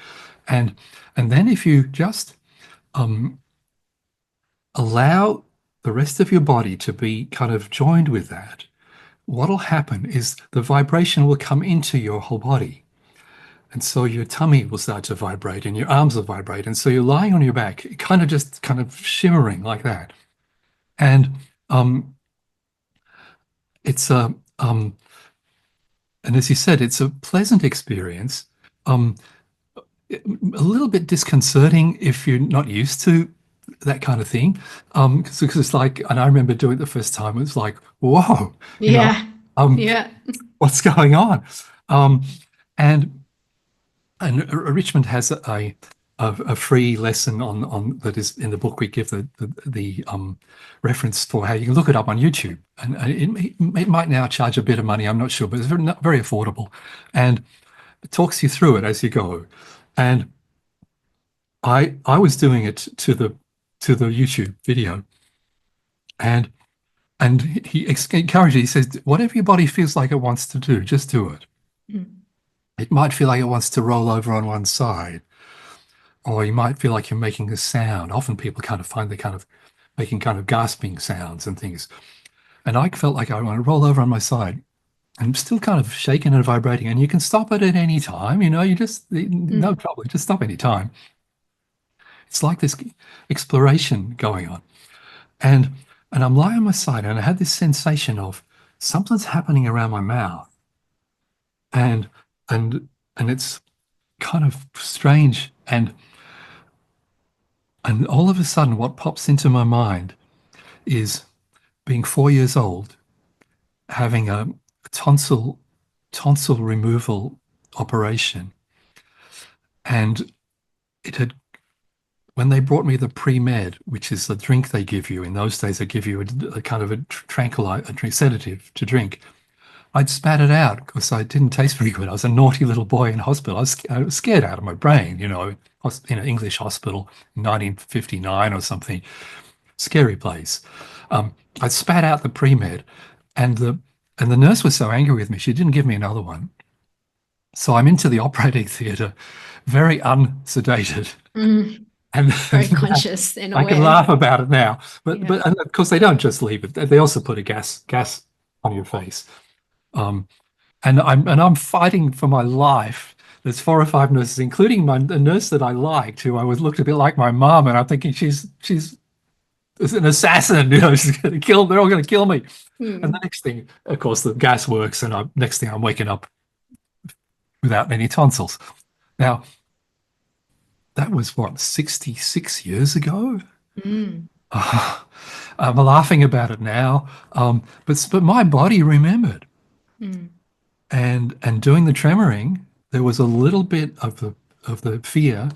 [SPEAKER 2] And then if you just allow the rest of your body to be kind of joined with that, what'll happen is the vibration will come into your whole body. And so your tummy will start to vibrate and your arms will vibrate. And so you're lying on your back, kind of shimmering like that. And it's and as you said, it's a pleasant experience. A little bit disconcerting if you're not used to that kind of thing. Because it's like, and I remember doing it the first time, it was like, whoa,
[SPEAKER 1] Yeah.
[SPEAKER 2] um,
[SPEAKER 1] Yeah.
[SPEAKER 2] what's going on? And Richmond has a free lesson on that is in the book. We give the reference for how you can look it up on YouTube, and it might now charge a bit of money. I'm not sure, but it's very affordable, and it talks you through it as you go. And I was doing it to the YouTube video, and he encouraged it. He says, whatever your body feels like it wants to do, just do it.
[SPEAKER 1] Mm.
[SPEAKER 2] It might feel like it wants to roll over on one side, or you might feel like you're making a sound. Often people kind of find they're kind of making kind of gasping sounds and things. And I felt like I want to roll over on my side. I'm still kind of shaking and vibrating, and you can stop it at any time. You just no trouble, just stop any time. It's like this exploration going on, and I'm lying on my side, and I had this sensation of something's happening around my mouth, and and it's kind of strange, and all of a sudden, what pops into my mind is being 4 years old, having a tonsil removal operation, and it had when they brought me the pre-med, which is the drink they give you in those days, they give you a kind of a tranquilizer, a sedative to drink. I'd spat it out because I didn't taste very good. I was a naughty little boy in hospital. I was scared out of my brain, in an English hospital in 1959 or something. Scary place. I spat out the pre-med, and the nurse was so angry with me, she didn't give me another one. So I'm into the operating theatre, very unsedated.
[SPEAKER 1] Mm.
[SPEAKER 2] And
[SPEAKER 1] Very conscious and
[SPEAKER 2] I
[SPEAKER 1] aware.
[SPEAKER 2] can laugh about it now, but
[SPEAKER 1] Yeah.
[SPEAKER 2] and of course they don't just leave it. They also put a gas on your face. And I'm fighting for my life. There's 4 or 5 nurses, including the nurse that I liked, who I was looked a bit like my mom, and I'm thinking she's an assassin. She's going to kill. They're all going to kill me. And the next thing, of course, the gas works, and next thing I'm waking up without any tonsils. Now, that was what, 66 years ago?
[SPEAKER 1] Mm.
[SPEAKER 2] I'm laughing about it now, but my body remembered.
[SPEAKER 1] Mm.
[SPEAKER 2] And doing the tremoring, there was a little bit of the fear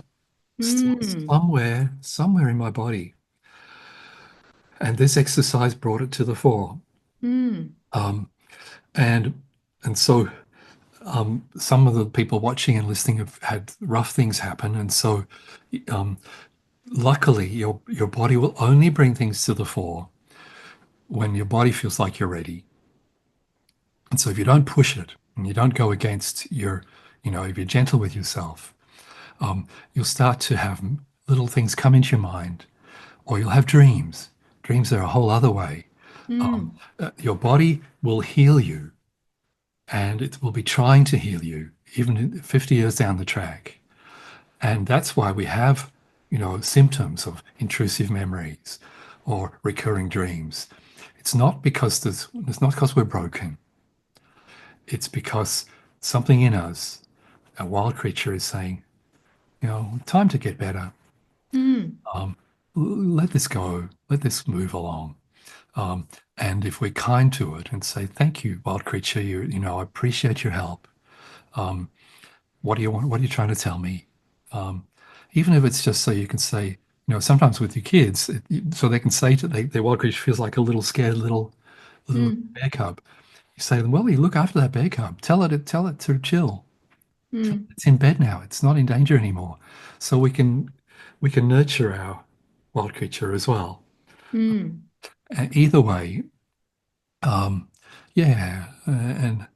[SPEAKER 2] still
[SPEAKER 1] Mm.
[SPEAKER 2] somewhere in my body. And this exercise brought it to the fore.
[SPEAKER 1] Mm.
[SPEAKER 2] And so some of the people watching and listening have had rough things happen, and so luckily your body will only bring things to the fore when your body feels like you're ready. And so if you don't push it and you don't go against if you're gentle with yourself, you'll start to have little things come into your mind, or you'll have dreams. Dreams are a whole other way.
[SPEAKER 1] Mm.
[SPEAKER 2] Your body will heal you, and it will be trying to heal you even 50 years down the track. And that's why we have, symptoms of intrusive memories or recurring dreams. It's not because we're broken. It's because something in us, a wild creature, is saying, time to get better.
[SPEAKER 1] Mm.
[SPEAKER 2] Let this go. Let this move along. And if we're kind to it and say, thank you, wild creature, I appreciate your help. What do you want? What are you trying to tell me? Even if it's just so you can say, sometimes with your kids, so they can say to their wild creature feels like a little scared little bear cub. You say to them, well, you look after that bear cub. Tell it to chill.
[SPEAKER 1] Mm.
[SPEAKER 2] It's in bed now. It's not in danger anymore. So we can nurture our wild creature as well.
[SPEAKER 1] Mm.
[SPEAKER 2] Either way, yeah, and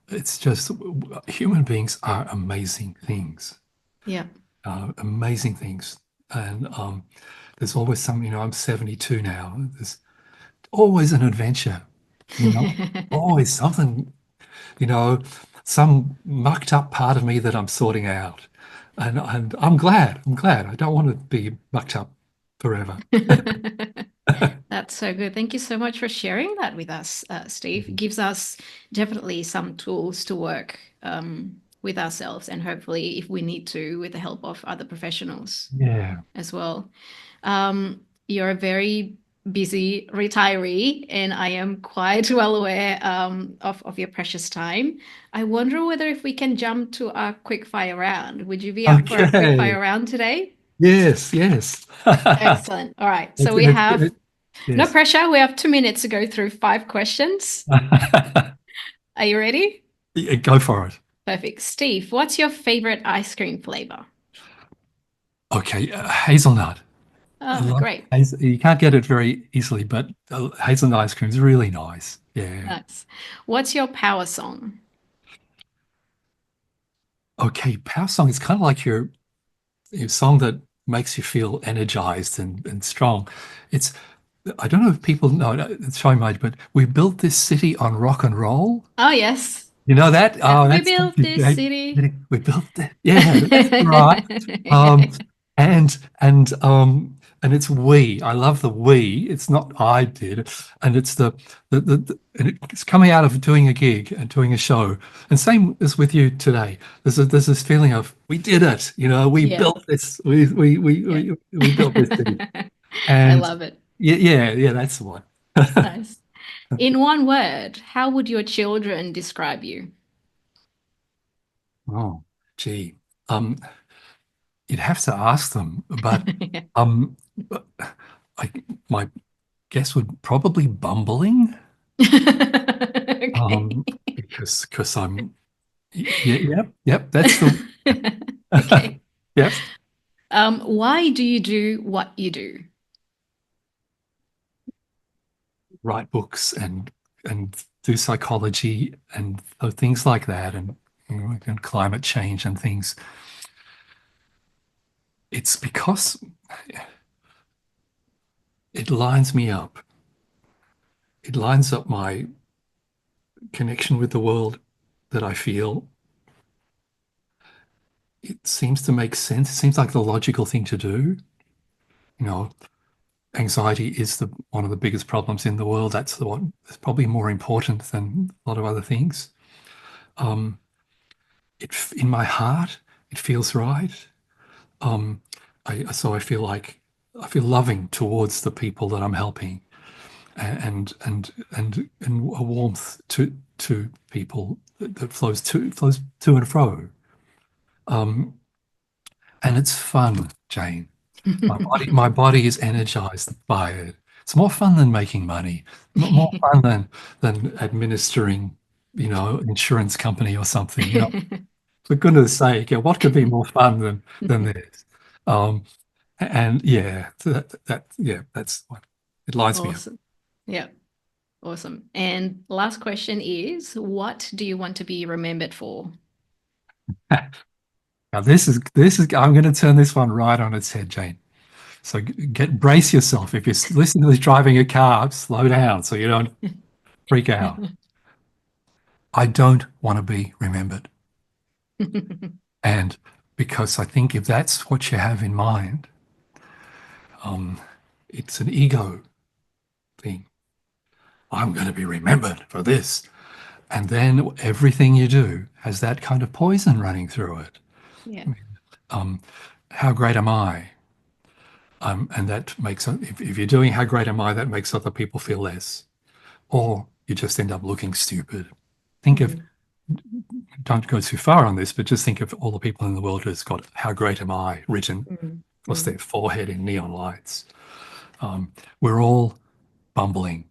[SPEAKER 2] it's just human beings are amazing things,
[SPEAKER 1] Yeah.
[SPEAKER 2] amazing things, and there's always some. I'm 72 now. There's always an adventure, always something, you know, some mucked up part of me that I'm sorting out, and I'm glad. I'm glad. I don't want to be mucked up forever.
[SPEAKER 1] That's so good. Thank you so much for sharing that with us, Steve. It gives us definitely some tools to work with ourselves, and hopefully, if we need to, with the help of other professionals
[SPEAKER 2] Yeah.
[SPEAKER 1] as well. You're a very busy retiree, and I am quite well aware of your precious time. I wonder whether if we can jump to a quick fire round. Would you be up for a quick
[SPEAKER 2] Okay.
[SPEAKER 1] fire round today?
[SPEAKER 2] Yes, yes.
[SPEAKER 1] Excellent. All right. So we
[SPEAKER 2] It's
[SPEAKER 1] have
[SPEAKER 2] good.
[SPEAKER 1] no
[SPEAKER 2] Yes.
[SPEAKER 1] pressure. We have 2 minutes to go through 5 questions. Are you ready?
[SPEAKER 2] Yeah, go for it.
[SPEAKER 1] Perfect. Steve, what's your favorite ice cream flavor?
[SPEAKER 2] Okay, hazelnut. I
[SPEAKER 1] Oh,
[SPEAKER 2] love
[SPEAKER 1] great.
[SPEAKER 2] hazel. You can't get it very easily, but hazelnut ice cream is really nice. Yeah.
[SPEAKER 1] Nice. What's your power song?
[SPEAKER 2] Okay, power song is kind of like your song that makes you feel energized and strong. It's I don't know if people know it's showing my age, but we built this city on rock and roll.
[SPEAKER 1] Oh, yes.
[SPEAKER 2] You know that?
[SPEAKER 1] Yeah,
[SPEAKER 2] Oh,
[SPEAKER 1] we
[SPEAKER 2] that's
[SPEAKER 1] built this city.
[SPEAKER 2] we built it. Yeah, that's right. Um, and and and it's we. I love the we. It's not I did, and it's and it's coming out of doing a gig and doing a show. And same as with you today. There's this feeling of we did it. You know, we
[SPEAKER 1] Yeah,
[SPEAKER 2] built this.
[SPEAKER 1] yeah.
[SPEAKER 2] We built this city.
[SPEAKER 1] I
[SPEAKER 2] And
[SPEAKER 1] love it.
[SPEAKER 2] yeah, that's the one.
[SPEAKER 1] Nice. In one word, how would your children describe you?
[SPEAKER 2] Oh, gee. Um, You'd have to ask them, but
[SPEAKER 1] Yeah.
[SPEAKER 2] um, I, my guess would probably bumbling,
[SPEAKER 1] Okay.
[SPEAKER 2] because yeah, yep, that's the
[SPEAKER 1] Okay.
[SPEAKER 2] yes.
[SPEAKER 1] Why do you do what you do?
[SPEAKER 2] Write books and do psychology and things like that, and and climate change and things. It's because it lines me up. It lines up my connection with the world that I feel. It seems to make sense. It seems like the logical thing to do. You know, anxiety is the one of the biggest problems in the world. That's the one that's probably more important than a lot of other things. Um, in my heart, it feels right. Um, so I feel like I feel loving towards the people that I'm helping, and a warmth to people that flows to and fro. Um, and it's fun, Jane. My body is energized by it. It's more fun than making money, more fun than administering, insurance company or something. For goodness sake, yeah, what could be more fun than this? Um, and yeah, yeah, that's what it lights me up.
[SPEAKER 1] Awesome. Yeah, awesome. And last question is, what do you want to be remembered for?
[SPEAKER 2] Now this is I'm going to turn this one right on its head, Jane. So brace yourself. If you're listening to this driving a car, slow down so you don't freak out. I don't want to be remembered. And because I think if that's what you have in mind, um, it's an ego thing. I'm going to be remembered for this. And then everything you do has that kind of poison running through it.
[SPEAKER 1] Yeah.
[SPEAKER 2] Um, how great am I? And that makes, if you're doing how great am I, that makes other people feel less. Or you just end up looking stupid. Think of,
[SPEAKER 1] Mm,
[SPEAKER 2] don't go too far on this, but just think of all the people in the world who's got how great am I written
[SPEAKER 1] mm,
[SPEAKER 2] across their
[SPEAKER 1] mm.
[SPEAKER 2] forehead in neon lights. We're all bumbling.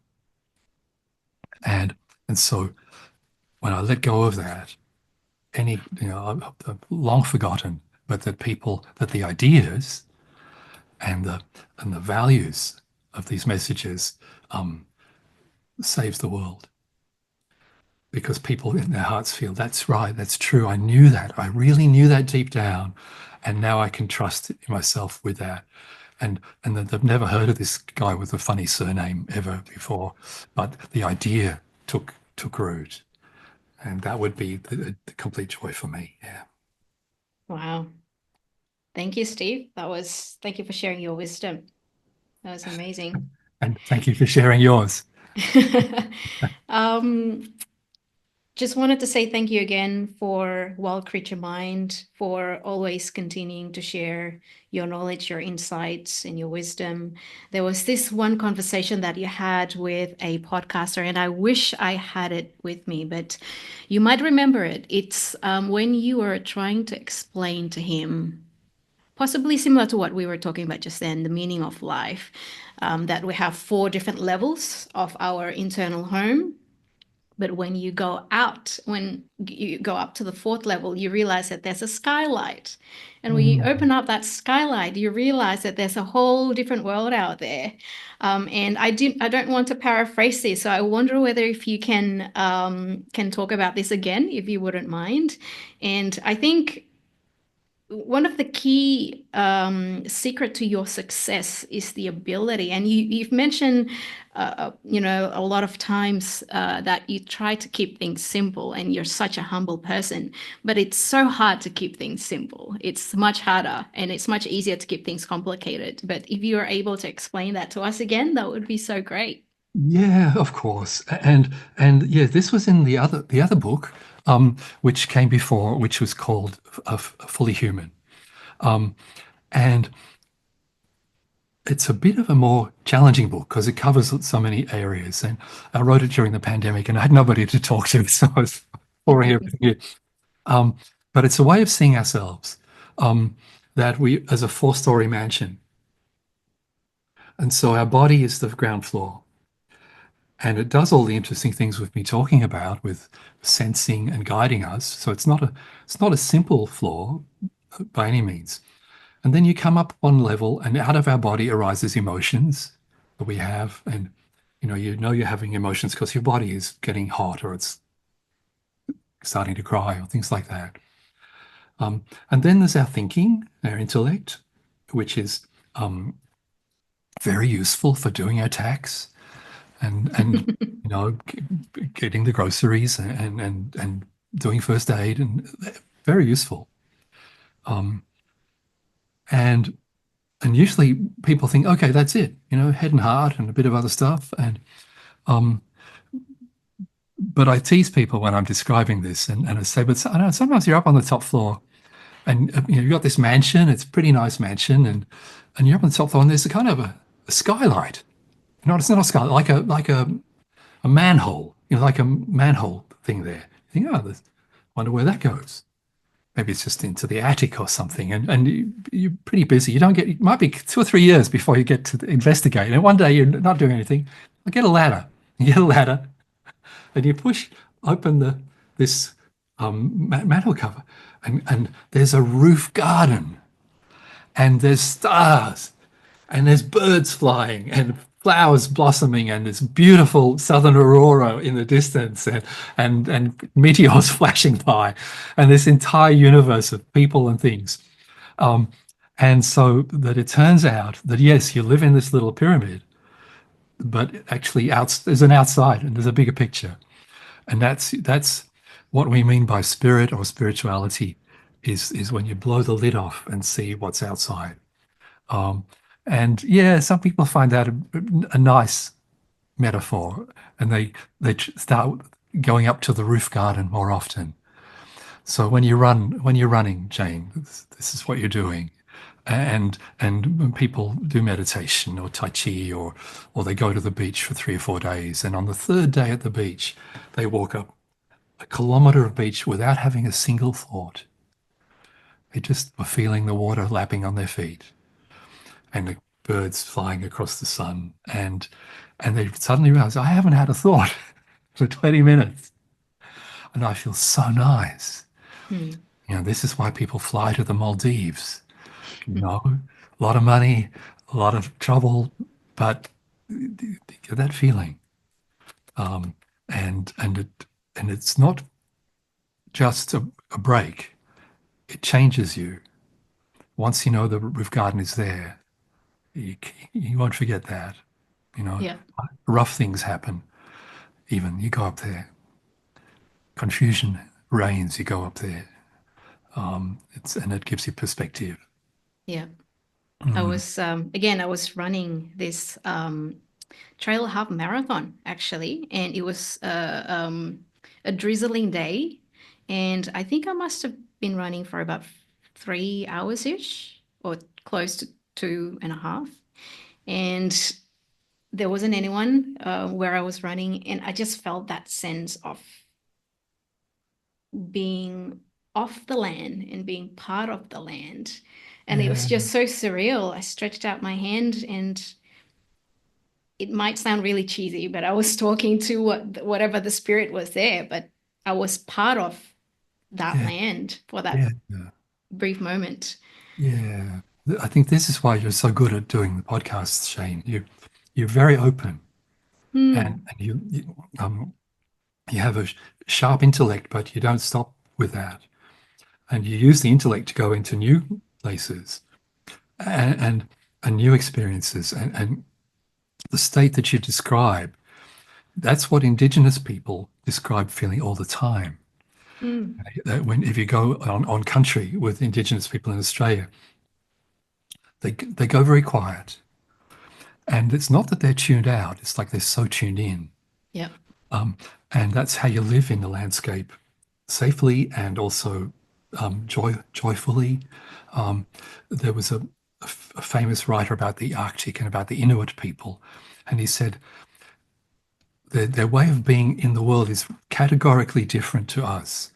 [SPEAKER 2] And and so when I let go of that, I've long forgotten, but that the ideas and the values of these messages um, saves the world because people in their hearts feel that's right, that's true. I knew that. I really knew that deep down, and now I can trust myself with that. And that they've never heard of this guy with a funny surname ever before, but the idea took root, and that would be the complete joy for me. Yeah.
[SPEAKER 1] Wow. Thank you, Steve. Thank you for sharing your wisdom. That was amazing.
[SPEAKER 2] And thank you for sharing yours.
[SPEAKER 1] Um, just wanted to say thank you again for Wild Creature Mind, for always continuing to share your knowledge, your insights, and your wisdom. There was this one conversation that you had with a podcaster, and I wish I had it with me, but you might remember it. It's when you were trying to explain to him possibly similar to what we were talking about just then, the meaning of life, that we have 4 different levels of our internal home. But when you go out, when you go up to the 4th level, you realize that there's a skylight. And when you open up that skylight, you realize that there's a whole different world out there. And I don't want to paraphrase this, so I wonder whether if you can talk about this again, if you wouldn't mind. And I think one of the key secret to your success is the ability, and you've mentioned a lot of times that you try to keep things simple, and you're such a humble person, but it's so hard to keep things simple. It's much harder, and it's much easier to keep things complicated. But if you are able to explain that to us again, that would be so great.
[SPEAKER 2] Yeah, of course. And yeah, this was in the other book, which came before, which was called Fully Human. And it's a bit of a more challenging book because it covers so many areas. And I wrote it during the pandemic, and I had nobody to talk to, so I was pouring everything in. But it's a way of seeing ourselves, that we, as a 4-story mansion, and so our body is the ground floor. And it does all the interesting things we've been talking about with sensing and guiding us. So it's not a simple floor by any means. And then you come up one level, and out of our body arises emotions that we have. And you know you're having emotions because your body is getting hot, or it's starting to cry, or things like that. And then there's our thinking, our intellect, which is very useful for doing our tax and getting the groceries and doing first aid, and very useful. And and usually people think, okay, that's it, head and heart and a bit of other stuff. And but I tease people when I'm describing this, and I say, but I know sometimes you're up on the top floor, and you've got this mansion, it's a pretty nice mansion, and you're up on the top floor, and there's a kind of a skylight. No, it's not a skylight, like a manhole, like a manhole thing there. You think, oh, wonder where that goes. Maybe it's just into the attic or something. And you're pretty busy. It might be 2 or 3 years before you get to investigate. And one day you're not doing anything. I get a ladder. You get a ladder, and you push open this manhole cover, and there's a roof garden, and there's stars, and there's birds flying, and flowers blossoming, and this beautiful southern aurora in the distance, and meteors flashing by, and this entire universe of people and things. And so that it turns out that, yes, you live in this little pyramid, but actually there's an outside, and there's a bigger picture. And that's what we mean by spirit or spirituality, is when you blow the lid off and see what's outside. And yeah, some people find that a nice metaphor, and they start going up to the roof garden more often. So when you're running, Jane, this is what you're doing. And when people do meditation or Tai Chi, or they go to the beach for 3 or 4 days, and on the 3rd day at the beach, they walk up a kilometer of beach without having a single thought. They just were feeling the water lapping on their feet, and the birds flying across the sun, and they suddenly realize, I haven't had a thought for 20 minutes, and I feel so nice. This is why people fly to the Maldives. A lot of money, a lot of trouble, but you get that feeling. And it's not just a break. It changes you. Once you know the roof garden is there, you won't forget that.
[SPEAKER 1] Yeah.
[SPEAKER 2] Rough things happen. Even you go up there, confusion reigns. You go up there. And it gives you perspective.
[SPEAKER 1] Yeah. I was I was running this trail half marathon actually, and it was a drizzling day, and I think I must have been running for about 3 hours ish, or close to 2.5, and there wasn't anyone where I was running, and I just felt that sense of being off the land and being part of the land. And it was
[SPEAKER 2] Yeah.
[SPEAKER 1] just so surreal. I stretched out my hand, and it might sound really cheesy, but I was talking to whatever the spirit was there, but I was part of that
[SPEAKER 2] Yeah.
[SPEAKER 1] land for that
[SPEAKER 2] Yeah.
[SPEAKER 1] brief moment.
[SPEAKER 2] Yeah. I think this is why you're so good at doing the podcasts, Shane. You're very open,
[SPEAKER 1] Hmm.
[SPEAKER 2] and you have a sharp intellect, but you don't stop with that. And you use the intellect to go into new places and and new experiences. And the state that you describe, that's what Indigenous people describe feeling all the time.
[SPEAKER 1] Hmm.
[SPEAKER 2] When if you go on country with Indigenous people in Australia, they go very quiet. And it's not that they're tuned out, it's like they're so tuned in.
[SPEAKER 1] Yep.
[SPEAKER 2] Um, and that's how you live in the landscape safely and also joyfully. Um, there was a famous writer about the Arctic and about the Inuit people, and he said their way of being in the world is categorically different to us.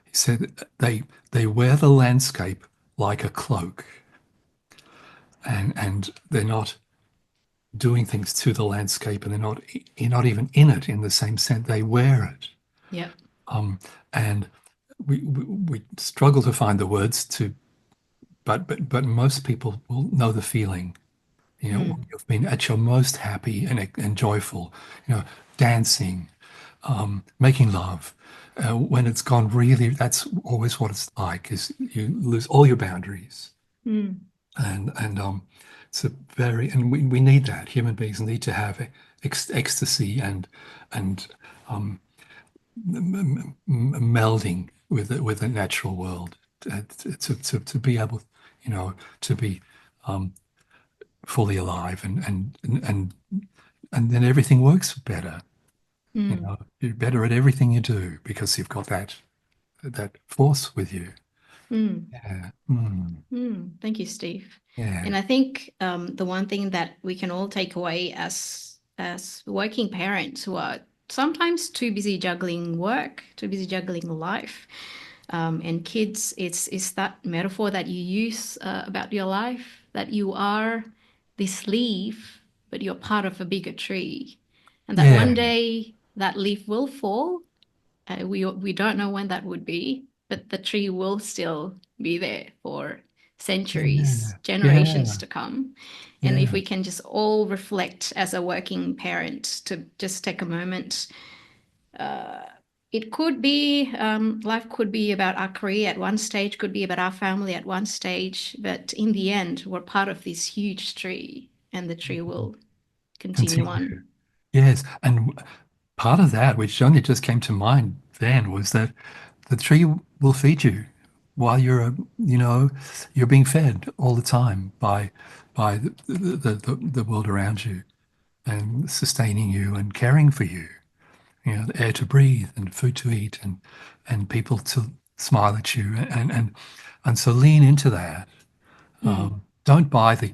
[SPEAKER 2] He said they wear the landscape like a cloak, and they're not doing things to the landscape, and you're not even in it in the same sense. They wear it.
[SPEAKER 1] Yep.
[SPEAKER 2] And we struggle to find the words to, but most people will know the feeling. You know, when
[SPEAKER 1] Hmm.
[SPEAKER 2] you've been at your most happy and joyful, you know, dancing, making love. When it's gone really, that's always what it's like. Is you lose all your boundaries,
[SPEAKER 1] Hmm.
[SPEAKER 2] and it's a very and we need that. Human beings need to have ecstasy and melding with the natural world to be able, you know, to be fully alive and then everything works better. You
[SPEAKER 1] Hmm.
[SPEAKER 2] know, you're better at everything you do because you've got that force with you.
[SPEAKER 1] Hmm.
[SPEAKER 2] Yeah.
[SPEAKER 1] Thank you, Steve.
[SPEAKER 2] Yeah.
[SPEAKER 1] And I think the one thing that we can all take away as working parents who are sometimes too busy juggling work, too busy juggling life, and kids, it's that metaphor that you use about your life, that you are this leaf, but you're part of a bigger tree, and that one
[SPEAKER 2] Yeah.
[SPEAKER 1] day that leaf will fall. We don't know when that would be, but the tree will still be there for centuries,
[SPEAKER 2] Yeah.
[SPEAKER 1] generations
[SPEAKER 2] Yeah.
[SPEAKER 1] to come. And if
[SPEAKER 2] Yeah.
[SPEAKER 1] we can just all reflect as a working parent to just take a moment, it could be life could be about our career at one stage, could be about our family at one stage, but in the end, we're part of this huge tree, and the tree will continue
[SPEAKER 2] Continue.
[SPEAKER 1] on.
[SPEAKER 2] Yes. And part of that, which only just came to mind then, was that the tree will feed you while you know, you're being fed all the time by the world around you and sustaining you and caring for you. You know, air to breathe and food to eat and people to smile at you and so lean into that.
[SPEAKER 1] Mm,
[SPEAKER 2] Don't buy the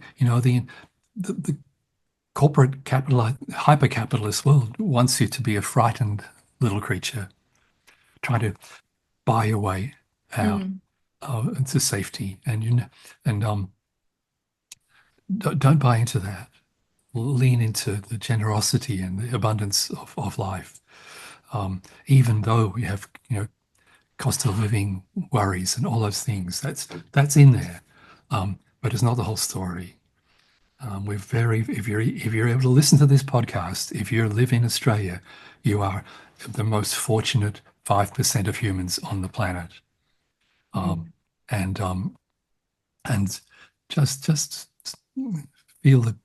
[SPEAKER 2] corporate capital hyper capitalist world wants you to be a frightened little creature trying to buy your way out
[SPEAKER 1] mm,
[SPEAKER 2] into safety and don't buy into that. Lean into the generosity and the abundance of life, even though we have, you know, cost of living worries and all those things. That's in there, but it's not the whole story. We're very if you're able to listen to this podcast, if you live in Australia, you are the most fortunate 5% of humans on the planet,
[SPEAKER 1] mm,
[SPEAKER 2] and and just feel the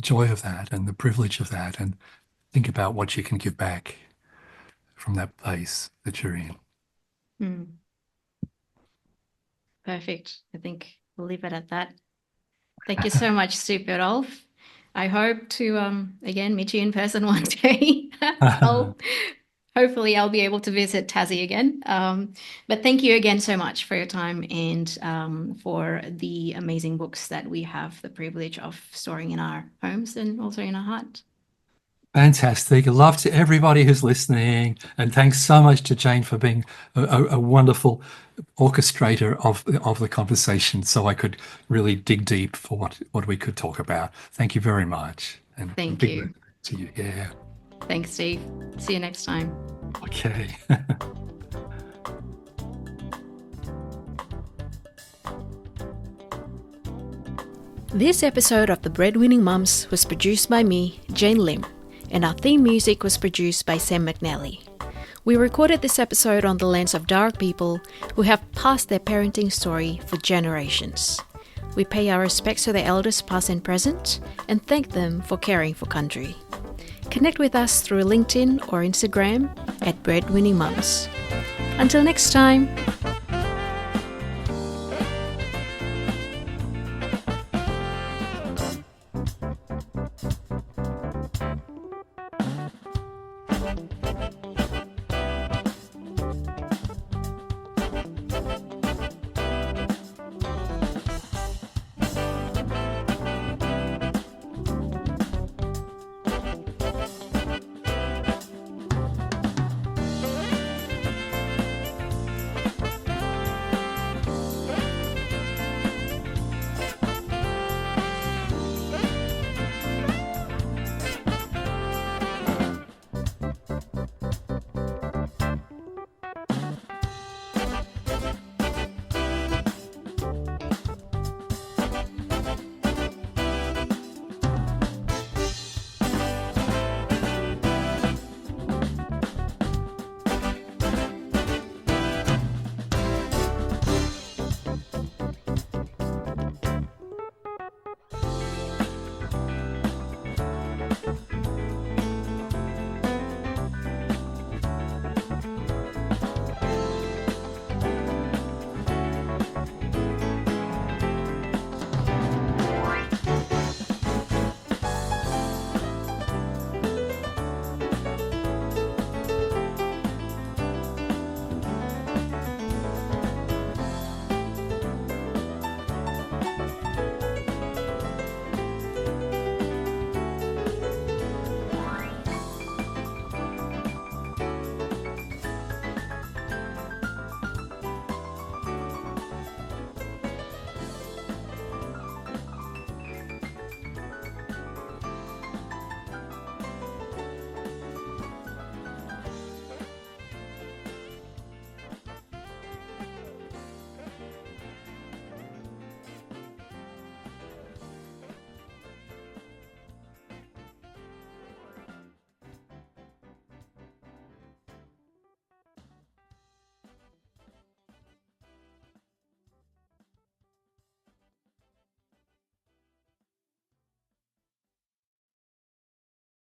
[SPEAKER 2] joy of that and the privilege of that, and think about what you can give back from that place that you're in.
[SPEAKER 1] mm. Perfect. I think we'll leave it at that. Thank you so much, Steve Biddulph. I hope to again meet you in person one day. I'll hopefully I'll be able to visit Tassie again. But thank you again so much for your time and for the amazing books that we have the privilege of storing in our homes and also in our heart.
[SPEAKER 2] Fantastic. Love to everybody who's listening. And thanks so much to Jane for being a wonderful orchestrator of the conversation so I could really dig deep for what we could talk about. Thank you very much. And
[SPEAKER 1] Thank
[SPEAKER 2] big
[SPEAKER 1] you.
[SPEAKER 2] to you. Yeah.
[SPEAKER 1] Thanks, Steve. See you next time.
[SPEAKER 2] Okay.
[SPEAKER 1] This episode of the Breadwinning Mums was produced by me, Jane Lim, and our theme music was produced by Sam McNally. We recorded this episode on the lens of Darug people who have passed their parenting story for generations. We pay our respects to their elders past and present and thank them for caring for country. Connect with us through LinkedIn or Instagram at Breadwinning Mums. Until next time.